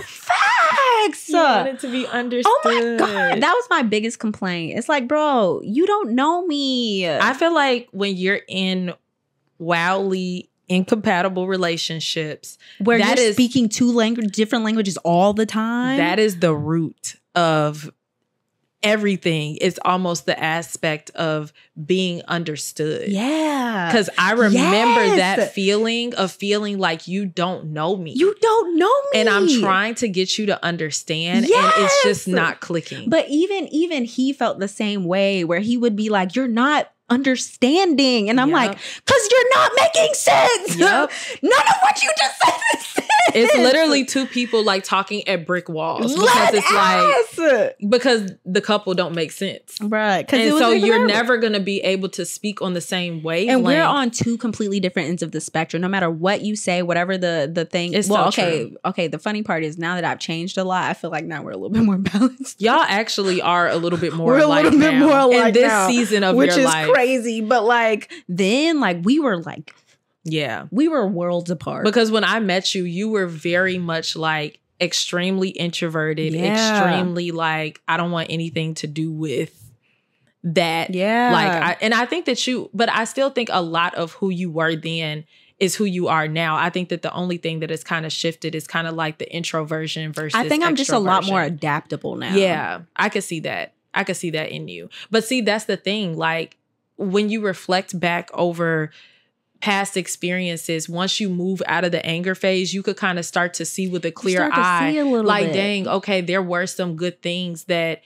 [SPEAKER 3] Facts.
[SPEAKER 2] You wanted to be understood.
[SPEAKER 3] Oh my God. That was my biggest complaint. It's like, bro, you don't know me.
[SPEAKER 2] I feel like when you're in wildly incompatible relationships
[SPEAKER 3] where you're speaking different languages all the time,
[SPEAKER 2] that is the root of everything. It's almost the aspect of being understood.
[SPEAKER 3] Yeah.
[SPEAKER 2] Because I remember that feeling of feeling like you don't know me.
[SPEAKER 3] You don't know me.
[SPEAKER 2] And I'm trying to get you to understand. And it's just not clicking.
[SPEAKER 3] But even he felt the same way, where he would be like, you're not understanding. And I'm like, because you're not making sense. None of what you just said is sense.
[SPEAKER 2] It's literally two people like talking at brick walls. Because the couple don't make sense.
[SPEAKER 3] Right.
[SPEAKER 2] And so you're never going to be able to speak on the same wavelength.
[SPEAKER 3] And we're on two completely different ends of the spectrum. No matter what you say, whatever the thing.
[SPEAKER 2] It's
[SPEAKER 3] okay. The funny part is, now that I've changed a lot, I feel like now we're a little bit more balanced.
[SPEAKER 2] Y'all actually are a little bit more
[SPEAKER 3] we're
[SPEAKER 2] alike
[SPEAKER 3] a little bit more alike
[SPEAKER 2] in this
[SPEAKER 3] now,
[SPEAKER 2] season of
[SPEAKER 3] your life.
[SPEAKER 2] Which is
[SPEAKER 3] crazy. But like then, like we were like, we were worlds apart.
[SPEAKER 2] Because when I met you, you were very much like extremely introverted, extremely like, I don't want anything to do with that. And I think that but I still think a lot of who you were then is who you are now. I think that the only thing that has kind of shifted is kind of like the introversion versus
[SPEAKER 3] I think I'm just a lot more adaptable now.
[SPEAKER 2] Yeah, I could see that. I could see that in you. But see, that's the thing. Like when you reflect back over past experiences, once you move out of the anger phase, you could kind of start to see with a clear eye, like, dang, okay, there were some good things that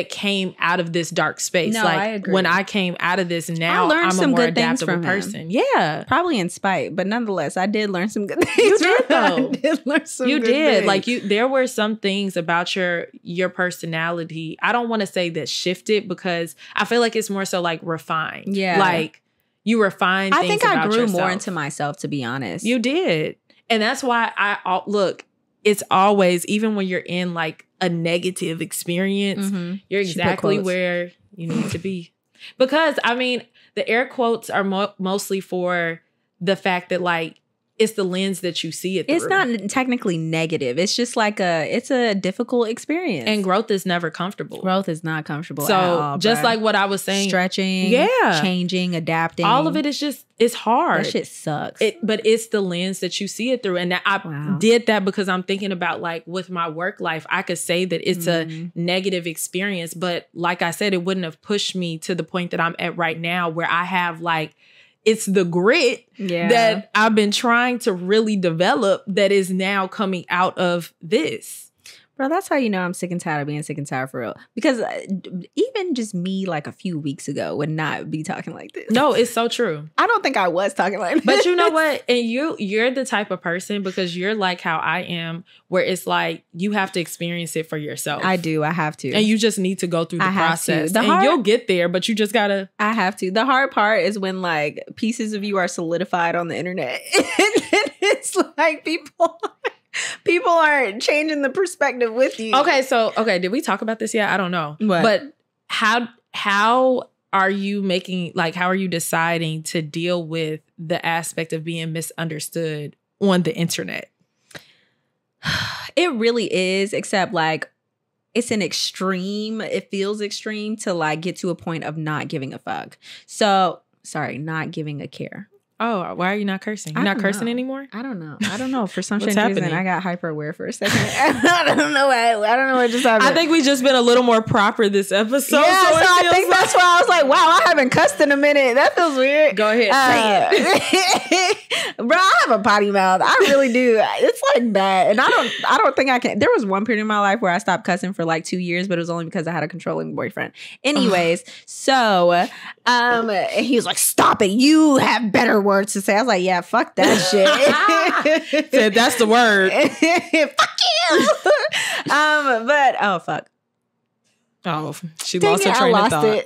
[SPEAKER 2] came out of this dark space.
[SPEAKER 3] No,
[SPEAKER 2] like
[SPEAKER 3] I agree.
[SPEAKER 2] when I came out of this, now I'm a more adaptable person. Yeah.
[SPEAKER 3] Probably in spite, but nonetheless, I did learn some good things.
[SPEAKER 2] You did though.
[SPEAKER 3] I did learn some
[SPEAKER 2] you
[SPEAKER 3] good
[SPEAKER 2] did.
[SPEAKER 3] things.
[SPEAKER 2] Like there were some things about your personality. I don't want to say that shifted, because I feel like it's more so like refined.
[SPEAKER 3] Yeah.
[SPEAKER 2] Like you refined things.
[SPEAKER 3] I think I grew
[SPEAKER 2] yourself.
[SPEAKER 3] more into myself, to be honest.
[SPEAKER 2] You did. And that's why look, it's always, even when you're in like a negative experience, you're exactly where you need to be. Because I mean, the air quotes are mostly for the fact that like, it's the lens that you see it through.
[SPEAKER 3] It's not technically negative. It's just like it's a difficult experience.
[SPEAKER 2] And growth is never comfortable.
[SPEAKER 3] Growth is not comfortable
[SPEAKER 2] so
[SPEAKER 3] at all,
[SPEAKER 2] just like what I was saying.
[SPEAKER 3] Stretching, changing, adapting.
[SPEAKER 2] All of it is just, it's hard.
[SPEAKER 3] That shit sucks.
[SPEAKER 2] But it's the lens that you see it through. And I did that because I'm thinking about like with my work life, I could say that it's a negative experience. But like I said, it wouldn't have pushed me to the point that I'm at right now, where I have like, it's the grit that I've been trying to really develop that is now coming out of this.
[SPEAKER 3] Bro, that's how you know I'm sick and tired of being sick and tired for real. Because even just me like a few weeks ago would not be talking like this.
[SPEAKER 2] No, it's so true.
[SPEAKER 3] I don't think I was talking like this.
[SPEAKER 2] But you know what? And you're the type of person, because you're like how I am, where it's like you have to experience it for yourself.
[SPEAKER 3] I do. I have to.
[SPEAKER 2] And you just need to go through the process. And you'll get there, but you just gotta.
[SPEAKER 3] I have to. The hard part is when like pieces of you are solidified on the internet. It's like people aren't changing the perspective with you.
[SPEAKER 2] Okay, did we talk about this yet? I don't know.
[SPEAKER 3] What?
[SPEAKER 2] But how are you how are you deciding to deal with the aspect of being misunderstood on the internet?
[SPEAKER 3] It really is, except like it's an extreme. It feels extreme to like get to a point of not giving a fuck. So, sorry, not giving a care.
[SPEAKER 2] Oh, why are you not cursing? You're not cursing anymore?
[SPEAKER 3] I don't know. For some strange reason, I got hyper aware for a second. I don't know what just happened.
[SPEAKER 2] I think we just been a little more proper this episode.
[SPEAKER 3] Yeah, so I think that's why I was like, wow, I haven't cussed in a minute. That feels weird.
[SPEAKER 2] Go ahead, say it.
[SPEAKER 3] Bro, I have a potty mouth. I really do. It's like bad. And I don't think I can. There was one period in my life where I stopped cussing for like 2 years, but it was only because I had a controlling boyfriend. Anyways, so he was like, stop it. You have better words to say. I was like, yeah, fuck that shit.
[SPEAKER 2] Said that's the word.
[SPEAKER 3] Fuck you. But oh fuck.
[SPEAKER 2] Oh, she lost her train of thought.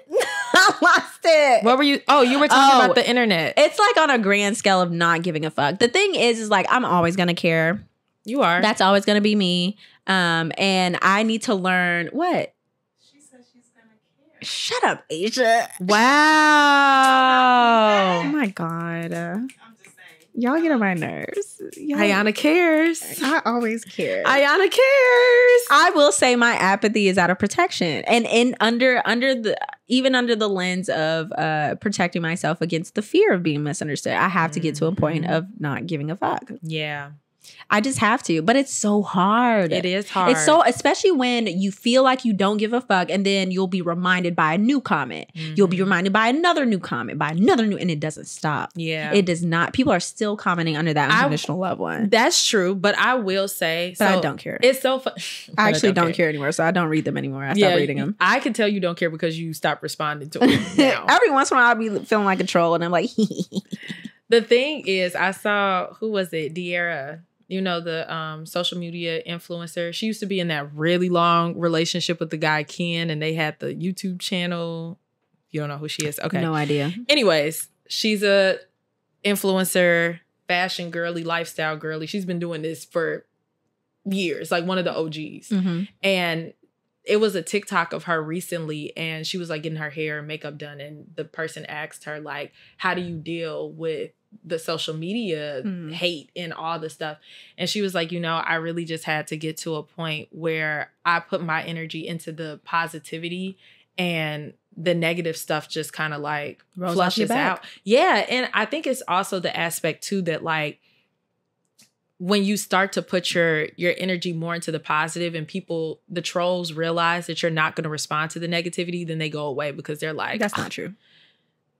[SPEAKER 3] I lost it.
[SPEAKER 2] What were you? Oh, you were talking about the internet.
[SPEAKER 3] It's like on a grand scale of not giving a fuck. The thing is like I'm always gonna care.
[SPEAKER 2] You are.
[SPEAKER 3] That's always going to be me. And I need to learn what? She said she's going to care. Shut up, Asia.
[SPEAKER 2] Wow.
[SPEAKER 3] Oh my God. I'm just saying. Y'all get on my nerves.
[SPEAKER 2] Iyanna cares.
[SPEAKER 3] I always care.
[SPEAKER 2] Iyanna cares.
[SPEAKER 3] I will say my apathy is out of protection. And under the lens of protecting myself against the fear of being misunderstood, I have to get to a point of not giving a fuck.
[SPEAKER 2] Yeah.
[SPEAKER 3] I just have to, but it's so hard.
[SPEAKER 2] It is hard.
[SPEAKER 3] It's so, especially when you feel like you don't give a fuck, and then you'll be reminded by a new comment. You'll be reminded by another new comment, and it doesn't stop.
[SPEAKER 2] Yeah,
[SPEAKER 3] it does not. People are still commenting under that unconditional love one.
[SPEAKER 2] That's true, but I will say,
[SPEAKER 3] but I don't care.
[SPEAKER 2] It's so fun.
[SPEAKER 3] I actually don't care anymore, so I don't read them anymore. I stopped reading them.
[SPEAKER 2] I can tell you don't care because you stopped responding to them now.
[SPEAKER 3] Every once in a while, I'll be feeling like a troll, and I'm like,
[SPEAKER 2] The thing is, I saw, who was it? De'Ara. You know, the social media influencer. She used to be in that really long relationship with the guy Ken, and they had the YouTube channel. You don't know who she is? Okay.
[SPEAKER 3] No idea.
[SPEAKER 2] Anyways, she's a influencer, fashion girly, lifestyle girly. She's been doing this for years, like one of the OGs. Mm-hmm. And it was a TikTok of her recently, and she was like getting her hair and makeup done. And the person asked her, like, how do you deal with the social media hate and all the stuff? And she was like, I really just had to get to a point where I put my energy into the positivity, and the negative stuff just kind of like flushes out. Yeah. And I think it's also the aspect too that, like, when you start to put your energy more into the positive, and the trolls realize that you're not going to respond to the negativity, then they go away because they're like,
[SPEAKER 3] that's not true.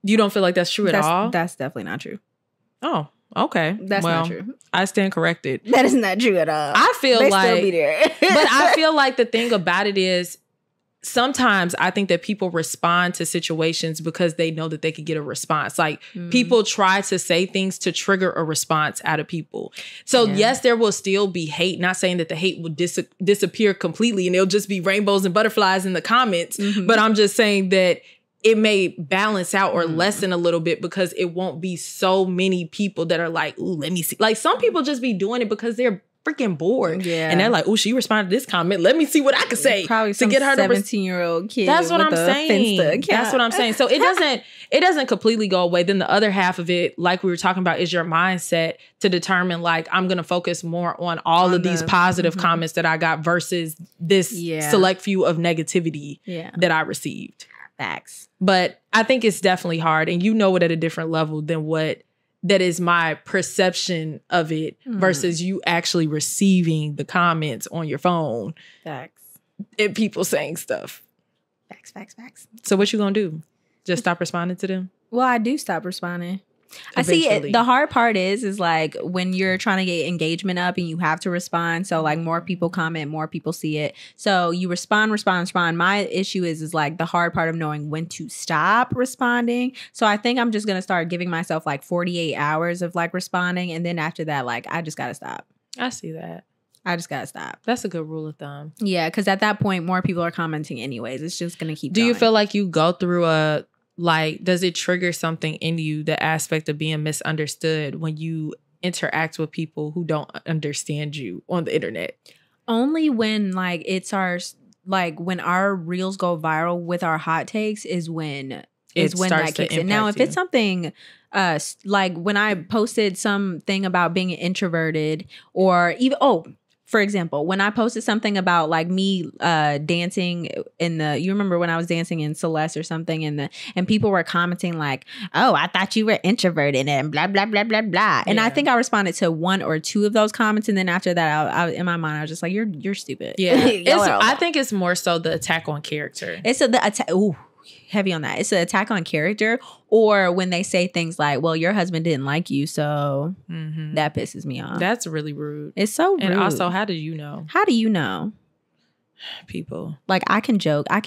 [SPEAKER 2] You don't feel like that's true at all?
[SPEAKER 3] That's definitely not true.
[SPEAKER 2] Oh, okay.
[SPEAKER 3] That's not true.
[SPEAKER 2] I stand corrected.
[SPEAKER 3] That is not true at all.
[SPEAKER 2] I feel
[SPEAKER 3] they
[SPEAKER 2] like,
[SPEAKER 3] still be there.
[SPEAKER 2] But I feel like the thing about it is, sometimes I think that people respond to situations because they know that they could get a response. Like, people try to say things to trigger a response out of people. So yes, there will still be hate. Not saying that the hate will disappear completely and it'll just be rainbows and butterflies in the comments. Mm-hmm. But I'm just saying that it may balance out or lessen a little bit, because it won't be so many people that are like, ooh, let me see. Like, some people just be doing it because they're freaking bored. Yeah. And they're like, oh, she responded to this comment. Let me see what I can say.
[SPEAKER 3] Probably to get her 17-year-old kid.
[SPEAKER 2] That's what I'm saying. That's what I'm saying. So it doesn't completely go away. Then the other half of it, like we were talking about, is your mindset to determine, like, I'm going to focus more on all of these positive comments that I got versus this select few of negativity that I received.
[SPEAKER 3] Facts.
[SPEAKER 2] But I think it's definitely hard, and you know it at a different level than what that is my perception of it versus you actually receiving the comments on your phone.
[SPEAKER 3] Facts.
[SPEAKER 2] And people saying stuff.
[SPEAKER 3] Facts.
[SPEAKER 2] So what you gonna do? Just stop responding to them?
[SPEAKER 3] Well, I do stop responding.
[SPEAKER 2] Eventually.
[SPEAKER 3] I see the hard part is like when you're trying to get engagement up and you have to respond. So like more people comment, more people see it. So you respond. My issue is like the hard part of knowing when to stop responding. So I think I'm just going to start giving myself like 48 hours of like responding. And then after that, like, I just got to stop.
[SPEAKER 2] I see that.
[SPEAKER 3] I just got to stop.
[SPEAKER 2] That's a good rule of thumb.
[SPEAKER 3] Yeah. Cause at that point, more people are commenting anyways. It's just going to keep
[SPEAKER 2] going. Do you feel like you go through does it trigger something in you, the aspect of being misunderstood, when you interact with people who don't understand you on the internet?
[SPEAKER 3] Only when like when our reels go viral with our hot takes is when that kicks in. Now, if it's something like when I posted something about being introverted, or even for example, when I posted something about like me dancing you remember when I was dancing in Celeste or something, and people were commenting like, oh, I thought you were introverted and blah, blah, blah, blah, blah. And I think I responded to one or two of those comments. And then after that, I in my mind, I was just like, you're stupid.
[SPEAKER 2] Yeah. I think it's more so the attack on character.
[SPEAKER 3] It's the attack. Ooh, heavy on that. It's an attack on character, or when they say things like, well, your husband didn't like you, so that pisses me off.
[SPEAKER 2] That's really rude.
[SPEAKER 3] It's so rude.
[SPEAKER 2] And also, how do you know? People.
[SPEAKER 3] Like, I can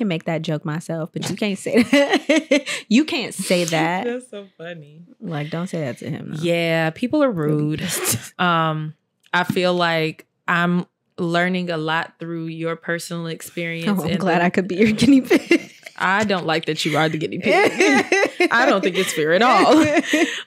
[SPEAKER 3] make that joke myself, but you can't say that. You can't say that.
[SPEAKER 2] That's so funny.
[SPEAKER 3] Like, don't say that to him. No.
[SPEAKER 2] Yeah, people are rude. I feel like I'm learning a lot through your personal experience.
[SPEAKER 3] I'm glad I could be your guinea pig.
[SPEAKER 2] I don't like that you are the guinea pig. I don't think it's fair at all.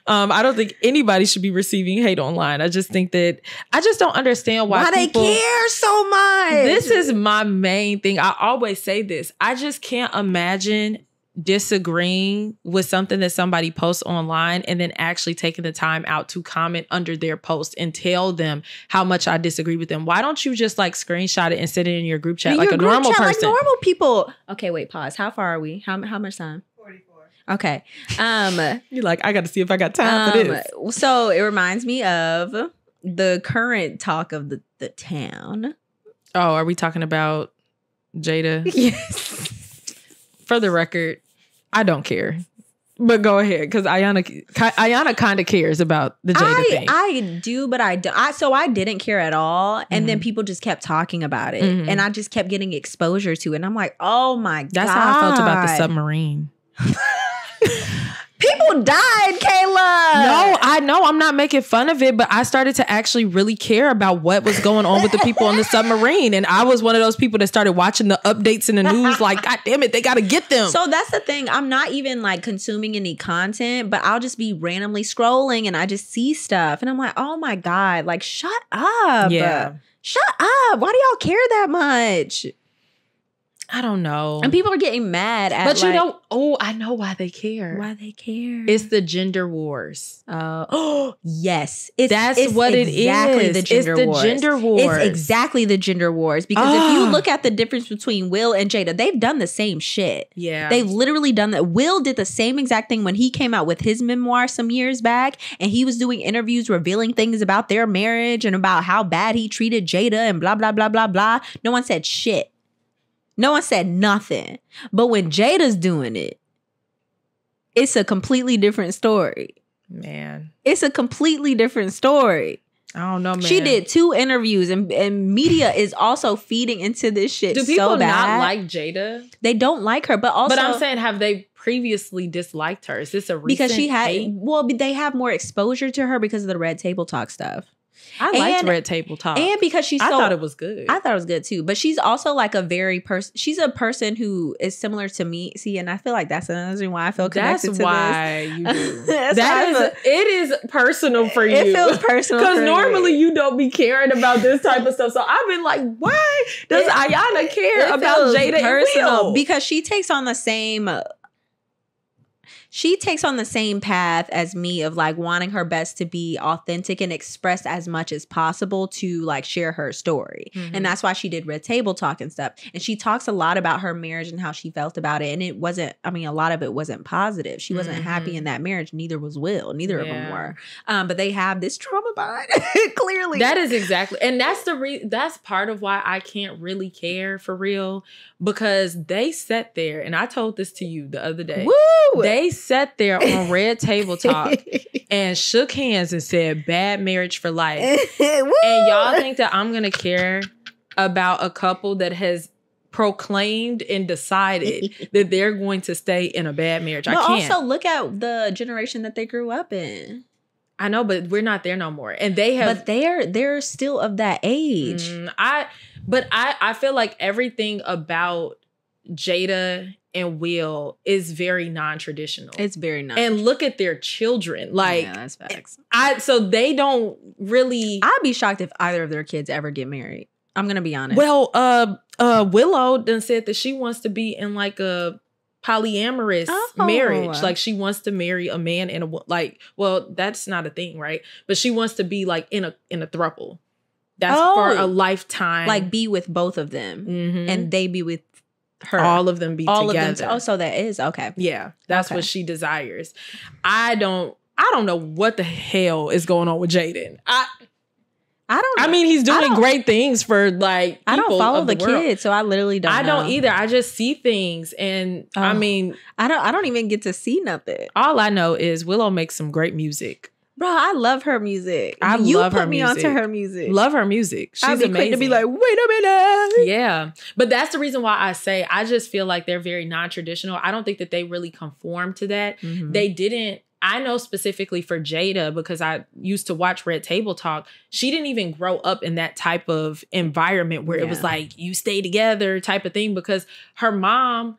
[SPEAKER 2] I don't think anybody should be receiving hate online. I just think that I just don't understand why people
[SPEAKER 3] they care so much.
[SPEAKER 2] This is my main thing. I always say this. I just can't imagine disagreeing with something that somebody posts online and then actually taking the time out to comment under their post and tell them how much I disagree with them. Why don't you just like screenshot it and send it in your group chat like a normal person?
[SPEAKER 3] Like normal people. Okay, wait, pause. How far are we? How much time?
[SPEAKER 2] 44.
[SPEAKER 3] Okay.
[SPEAKER 2] You're like, I got to see if I got time for this.
[SPEAKER 3] So it reminds me of the current talk of the town.
[SPEAKER 2] Oh, are we talking about Jada?
[SPEAKER 3] Yes.
[SPEAKER 2] For the record, I don't care. But go ahead, because Iyanna kind of cares about the Jada thing.
[SPEAKER 3] I do, but I don't. So I didn't care at all. And then people just kept talking about it. And I just kept getting exposure to it. And I'm like, oh my God.
[SPEAKER 2] That's how I felt about the submarine.
[SPEAKER 3] People died, Kayla.
[SPEAKER 2] No, I know. I'm not making fun of it, but I started to actually really care about what was going on with the people on the submarine. And I was one of those people that started watching the updates in the news like, God damn it, they got to get them.
[SPEAKER 3] So that's the thing. I'm not even like consuming any content, but I'll just be randomly scrolling and I just see stuff. And I'm like, oh my God, like, shut up.
[SPEAKER 2] Yeah.
[SPEAKER 3] Shut up. Why do y'all care that much?
[SPEAKER 2] I don't know.
[SPEAKER 3] And people are getting mad at
[SPEAKER 2] But you know, I know why they care.
[SPEAKER 3] Why they care?
[SPEAKER 2] It's the gender wars.
[SPEAKER 3] Yes.
[SPEAKER 2] That's what it is.
[SPEAKER 3] The gender
[SPEAKER 2] it's the
[SPEAKER 3] wars.
[SPEAKER 2] gender wars.
[SPEAKER 3] It's exactly the gender wars. Because if you look at the difference between Will and Jada, they've done the same shit.
[SPEAKER 2] Yeah.
[SPEAKER 3] They've literally done that. Will did the same exact thing when he came out with his memoir some years back. And he was doing interviews revealing things about their marriage and about how bad he treated Jada and blah, blah, blah, blah, blah. No one said shit. No one said nothing. But when Jada's doing it, it's a completely different story.
[SPEAKER 2] Man.
[SPEAKER 3] It's a completely different story.
[SPEAKER 2] I don't know, man.
[SPEAKER 3] She did 2 interviews and media is also feeding into this shit so bad. Do people
[SPEAKER 2] not like Jada?
[SPEAKER 3] They don't like her, but also...
[SPEAKER 2] But I'm saying, have they previously disliked her? Is this a recent
[SPEAKER 3] Because she had...
[SPEAKER 2] hate?
[SPEAKER 3] Well, they have more exposure to her because of the Red Table Talk stuff.
[SPEAKER 2] I liked Red Table Talk.
[SPEAKER 3] And because she's
[SPEAKER 2] I thought it was good.
[SPEAKER 3] I thought it was good too. But she's also like a very she's a person who is similar to me. See, and I feel like that's another reason why I feel connected to this.
[SPEAKER 2] That's why you do. It is personal for you.
[SPEAKER 3] It feels personal
[SPEAKER 2] because normally you don't be caring about this type of stuff. So I've been like, why does Iyanna care about Jada and Will?
[SPEAKER 3] Because she takes on the same... She takes on the same path as me of like wanting her best to be authentic and express as much as possible to like share her story. Mm-hmm. And that's why she did Red Table Talk and stuff. And she talks a lot about her marriage and how she felt about it. And it wasn't, I mean, a lot of it wasn't positive. She wasn't happy in that marriage. Neither was Will. Neither of them were. But they have this trauma bond, clearly.
[SPEAKER 2] That is exactly. And that's that's part of why I can't really care for real. Because they sat there, and I told this to you the other day.
[SPEAKER 3] Woo!
[SPEAKER 2] They sat there on Red Table Talk and shook hands and said, bad marriage for life. And y'all think that I'm going to care about a couple that has proclaimed and decided that they're going to stay in a bad marriage? I can't.
[SPEAKER 3] But also look at the generation that they grew up in.
[SPEAKER 2] I know, but we're not there no more. And they have...
[SPEAKER 3] But they're still of that age.
[SPEAKER 2] I feel like everything about Jada and Will is very non-traditional.
[SPEAKER 3] It's very non.
[SPEAKER 2] And look at their children. Like,
[SPEAKER 3] yeah, that's facts.
[SPEAKER 2] So they don't really...
[SPEAKER 3] I'd be shocked if either of their kids ever get married. I'm going to be honest.
[SPEAKER 2] Well, Willow done said that she wants to be in like a polyamorous marriage. Like she wants to marry a man and well, that's not a thing, right? But she wants to be like in a throuple. That's for a lifetime.
[SPEAKER 3] Like be with both of them and they be with her.
[SPEAKER 2] All of them be together.
[SPEAKER 3] Of them. Oh, so that is okay.
[SPEAKER 2] Yeah, that's what she desires. I don't know what the hell is going on with Jaden. I mean, he's doing great things for like people.
[SPEAKER 3] I don't follow the
[SPEAKER 2] world.
[SPEAKER 3] Kids, so I literally don't.
[SPEAKER 2] I don't either. I just see things, and I mean,
[SPEAKER 3] I don't even get to see nothing.
[SPEAKER 2] All I know is Willow makes some great music.
[SPEAKER 3] Bro, I love her music.
[SPEAKER 2] You love her music.
[SPEAKER 3] Put me onto her music.
[SPEAKER 2] Love her music. She's
[SPEAKER 3] I'd be
[SPEAKER 2] amazing.
[SPEAKER 3] quick to be like, wait a minute.
[SPEAKER 2] Yeah, but that's the reason why I say I just feel like they're very non-traditional. I don't think that they really conform to that. Mm-hmm. They didn't. I know specifically for Jada, because I used to watch Red Table Talk, she didn't even grow up in that type of environment where it was like, you stay together type of thing, because her mom,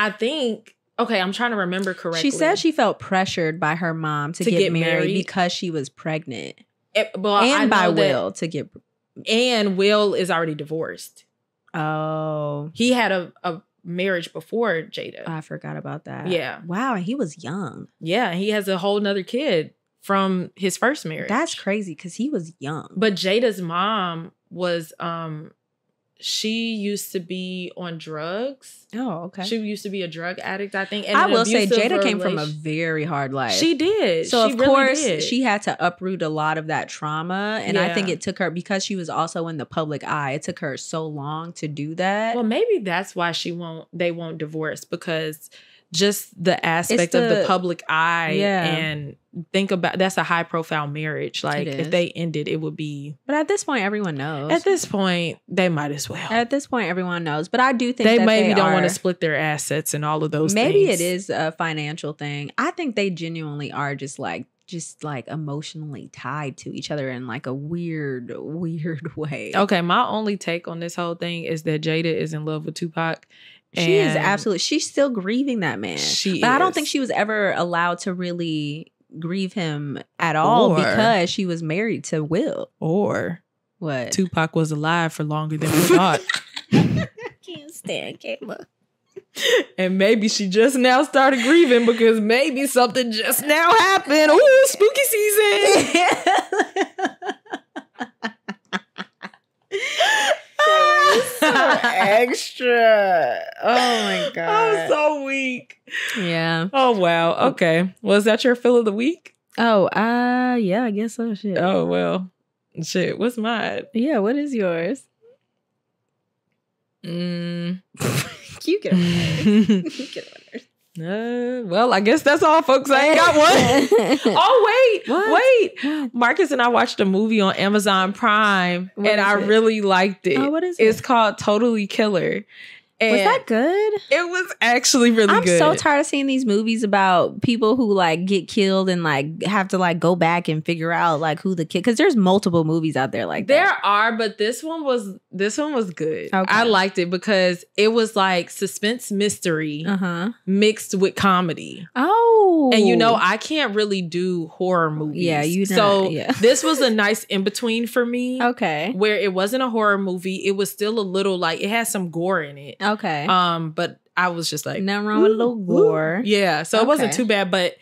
[SPEAKER 2] I think, okay, I'm trying to remember correctly.
[SPEAKER 3] She said she felt pressured by her mom to get married because she was pregnant. And by Will to get...
[SPEAKER 2] And Will is already divorced.
[SPEAKER 3] Oh.
[SPEAKER 2] He had a marriage before Jada.
[SPEAKER 3] I forgot about that.
[SPEAKER 2] Yeah.
[SPEAKER 3] Wow, and he was young.
[SPEAKER 2] Yeah, he has a whole nother kid from his first marriage.
[SPEAKER 3] That's crazy because he was young.
[SPEAKER 2] But Jada's mom was... she used to be on drugs.
[SPEAKER 3] Oh, okay.
[SPEAKER 2] She used to be a drug addict, I think. And
[SPEAKER 3] I will say Jada came from a very hard life.
[SPEAKER 2] She did.
[SPEAKER 3] So, of course, she had to uproot a lot of that trauma. And I think it took her, because she was also in the public eye, it took her so long to do that.
[SPEAKER 2] Well, maybe that's why they won't divorce, because just the aspect of the public eye and think about, that's a high profile marriage. Like if they ended, it would be.
[SPEAKER 3] But at this point, everyone knows.
[SPEAKER 2] At this point, they might as well.
[SPEAKER 3] At this point, everyone knows. But I do think
[SPEAKER 2] they maybe don't want to split their assets and all of those things.
[SPEAKER 3] Maybe it is a financial thing. I think they genuinely are just like emotionally tied to each other in like a weird way.
[SPEAKER 2] Okay, my only take on this whole thing is that Jada is in love with Tupac.
[SPEAKER 3] She is absolutely. She's still grieving that man. I don't think she was ever allowed to really grieve him at all because she was married to Will.
[SPEAKER 2] Or
[SPEAKER 3] what?
[SPEAKER 2] Tupac was alive for longer than we thought.
[SPEAKER 3] I can't stand Kayla.
[SPEAKER 2] And maybe she just now started grieving because maybe something just now happened. Ooh, spooky season.
[SPEAKER 3] So extra. Oh my God.
[SPEAKER 2] I'm so weak.
[SPEAKER 3] Yeah.
[SPEAKER 2] Oh wow. Okay. Was that your fill of the week?
[SPEAKER 3] Oh, yeah, I guess so. Shit.
[SPEAKER 2] Oh well. Shit. What's mine?
[SPEAKER 3] Yeah, what is yours? You get one. You get one.
[SPEAKER 2] Well, I guess that's all, folks. I ain't got one. Oh, wait. Marcus and I watched a movie on Amazon Prime, and I really liked it.
[SPEAKER 3] Oh, what is it?
[SPEAKER 2] It's called Totally Killer. And
[SPEAKER 3] was that good?
[SPEAKER 2] It was actually really good.
[SPEAKER 3] I'm so tired of seeing these movies about people who like get killed and like have to like go back and figure out like who the kid, because there's multiple movies out there like that.
[SPEAKER 2] There are, but this one was good. Okay. I liked it because it was like suspense mystery mixed with comedy.
[SPEAKER 3] Oh.
[SPEAKER 2] And I can't really do horror movies.
[SPEAKER 3] Yeah,
[SPEAKER 2] this was a nice in between for me.
[SPEAKER 3] Okay.
[SPEAKER 2] Where it wasn't a horror movie. It was still a little like it had some gore in it.
[SPEAKER 3] Okay.
[SPEAKER 2] But I was just like,
[SPEAKER 3] nothing wrong with a little gore.
[SPEAKER 2] Yeah. So it wasn't too bad, but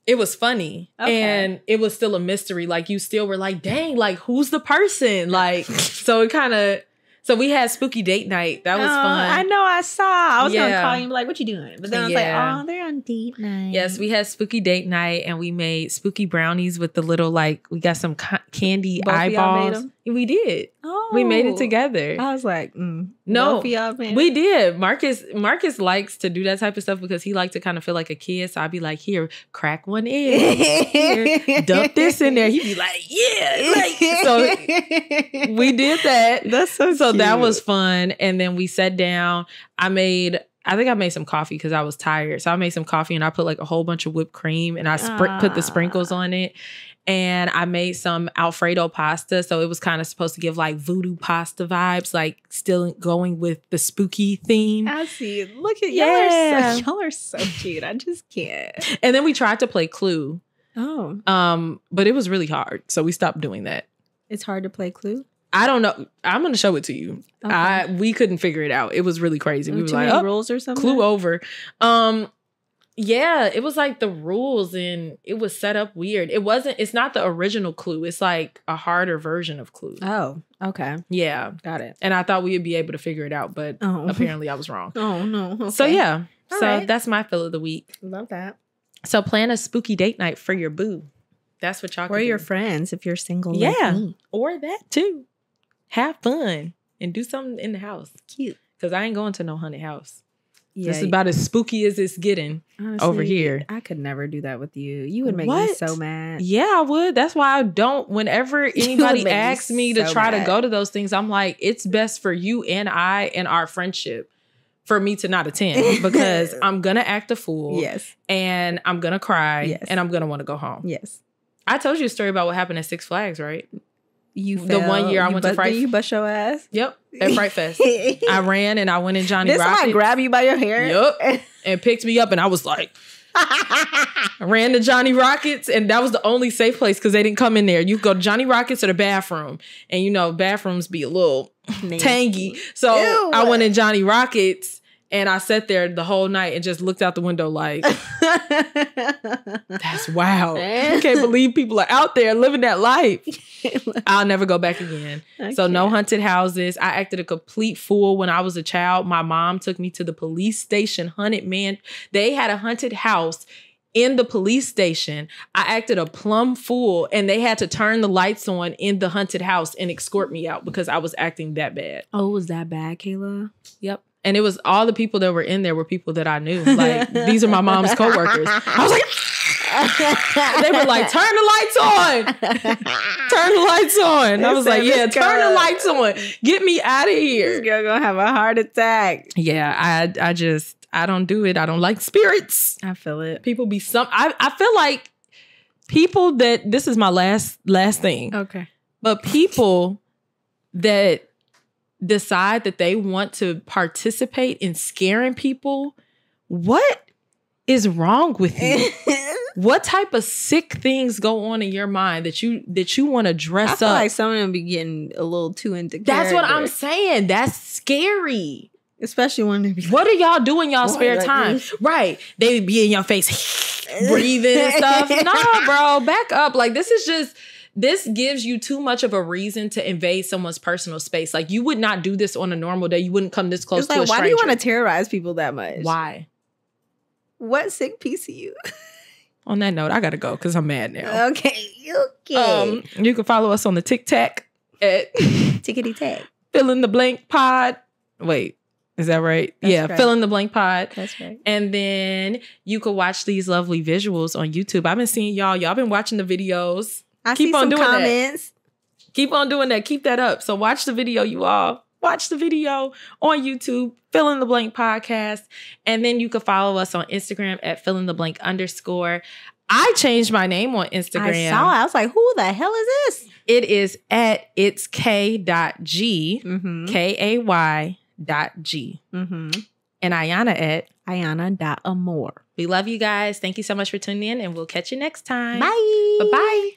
[SPEAKER 2] it was funny. Okay. And it was still a mystery. Like you still were like, dang, like who's the person? Like, so it kind of, so we had spooky date night. That was fun.
[SPEAKER 3] I know, I saw. I was going to call you and be like, what you doing? But then I was like, oh, they're on date night.
[SPEAKER 2] Yes, we had spooky date night and we made spooky brownies with the little, like, we got some candy
[SPEAKER 3] both
[SPEAKER 2] eyeballs.
[SPEAKER 3] Made them?
[SPEAKER 2] We did.
[SPEAKER 3] Oh.
[SPEAKER 2] We made it together.
[SPEAKER 3] I was like,
[SPEAKER 2] no,
[SPEAKER 3] both of y'all made
[SPEAKER 2] we did. Marcus likes to do that type of stuff because he likes to kind of feel like a kid. So I'd be like, here, crack one in. Here, dump this in there. He'd be like, yeah. Like, so we did that.
[SPEAKER 3] That's so cute.
[SPEAKER 2] That was fun. And then we sat down. I think I made some coffee because I was tired. So I made some coffee and I put like a whole bunch of whipped cream and I put the sprinkles on it. And I made some Alfredo pasta. So it was kind of supposed to give like voodoo pasta vibes, like still going with the spooky theme.
[SPEAKER 3] I see. Look at y'all are so cute. I just can't.
[SPEAKER 2] And then we tried to play Clue.
[SPEAKER 3] Oh.
[SPEAKER 2] But it was really hard. So we stopped doing that.
[SPEAKER 3] It's hard to play Clue?
[SPEAKER 2] I don't know. I'm going to show it to you. Okay. We couldn't figure it out. It was really crazy. We were like,
[SPEAKER 3] many rules or something?
[SPEAKER 2] Clue over. Yeah, it was like the rules and it was set up weird. It's not the original Clue. It's like a harder version of Clue.
[SPEAKER 3] Oh, okay.
[SPEAKER 2] Yeah.
[SPEAKER 3] Got it.
[SPEAKER 2] And I thought we would be able to figure it out, but apparently I was wrong.
[SPEAKER 3] Oh, no. Okay.
[SPEAKER 2] So yeah.
[SPEAKER 3] All
[SPEAKER 2] that's my fill of the week.
[SPEAKER 3] Love that.
[SPEAKER 2] So plan a spooky date night for your boo. That's what y'all can do.
[SPEAKER 3] Or your friends if you're single.
[SPEAKER 2] Yeah.
[SPEAKER 3] Like me.
[SPEAKER 2] Or that too. Have fun and do something in the house.
[SPEAKER 3] Cute.
[SPEAKER 2] Because I ain't going to no haunted house.
[SPEAKER 3] Yeah,
[SPEAKER 2] this is about as spooky as it's getting. Honestly, over here.
[SPEAKER 3] I could never do that with you. You would make me so mad.
[SPEAKER 2] Yeah, I would. That's why I don't. Whenever anybody asks me to try to go to those things, I'm like, it's best for you and I and our friendship for me to not attend because I'm going to act a fool.
[SPEAKER 3] Yes.
[SPEAKER 2] And I'm going to cry.
[SPEAKER 3] Yes.
[SPEAKER 2] And I'm going to want to go home.
[SPEAKER 3] Yes.
[SPEAKER 2] I told you a story about what happened at Six Flags, right?
[SPEAKER 3] The
[SPEAKER 2] 1 year I went to Fright.
[SPEAKER 3] Did you bust your ass?
[SPEAKER 2] Yep, at Fright Fest. I ran and I went in Johnny Rocket.
[SPEAKER 3] Did somebody grab you by your hair?
[SPEAKER 2] Yep. and picked me up, and I was like, I ran to Johnny Rockets, and that was the only safe place because they didn't come in there. You go to Johnny Rockets or the bathroom, and you know bathrooms be a little tangy. So I went in Johnny Rockets. And I sat there the whole night and just looked out the window like, that's wild. I can't believe people are out there living that life. I'll never go back again. So no haunted houses. I acted a complete fool when I was a child. My mom took me to the police station, haunted man. They had a haunted house in the police station. I acted a plumb fool, and they had to turn the lights on in the haunted house and escort me out because I was acting that bad.
[SPEAKER 3] Oh, was that bad, Kayla?
[SPEAKER 2] Yep. And it was all the people that were in there were people that I knew. Like, these are my mom's coworkers. I was like, they were like, turn the lights on. Turn the lights on. And I was like, yeah, turn the lights on. Get me out of here.
[SPEAKER 3] This girl gonna have a heart attack.
[SPEAKER 2] Yeah, I don't do it. I don't like spirits.
[SPEAKER 3] I feel it.
[SPEAKER 2] People be I feel like people that, this is my last thing.
[SPEAKER 3] Okay.
[SPEAKER 2] But people that decide that they want to participate in scaring people, what is wrong with you? What type of sick things go on in your mind that you want to dress up? I
[SPEAKER 3] feel like some of them be getting a little too into character.
[SPEAKER 2] That's what I'm saying. That's scary.
[SPEAKER 3] Especially when they be
[SPEAKER 2] what do y'all do in y'all spare time? This? Right. They be in your face breathing and stuff. No, bro, back up. Like, this gives you too much of a reason to invade someone's personal space. Like, you would not do this on a normal day. You wouldn't come this close to a stranger.
[SPEAKER 3] Why do you want to terrorize people that much?
[SPEAKER 2] Why?
[SPEAKER 3] What sick piece of you?
[SPEAKER 2] On that note, I gotta go because I'm mad now.
[SPEAKER 3] Okay.
[SPEAKER 2] You can follow us on the TikTok at
[SPEAKER 3] Tickety Tack.
[SPEAKER 2] feelintheblankpod. Wait, is that right?
[SPEAKER 3] That's
[SPEAKER 2] yeah,
[SPEAKER 3] right.
[SPEAKER 2] feelintheblankpod.
[SPEAKER 3] That's right.
[SPEAKER 2] And then you could watch these lovely visuals on YouTube. I've been seeing y'all. Y'all been watching the videos.
[SPEAKER 3] I keep on doing comments.
[SPEAKER 2] That. Keep on doing that. Keep that up. So watch the video, you all. Watch the video on YouTube, Fill in the Blank Podcast. And then you can follow us on Instagram at FEELINTHEBLANK_. I changed my name on Instagram.
[SPEAKER 3] I saw it. I was like, who the hell is this?
[SPEAKER 2] It is at it's k.g, Kay.g. And Iyanna at
[SPEAKER 3] Iyanna.amore.
[SPEAKER 2] We love you guys. Thank you so much for tuning in, and we'll catch you next time.
[SPEAKER 3] Bye.
[SPEAKER 2] Bye-bye.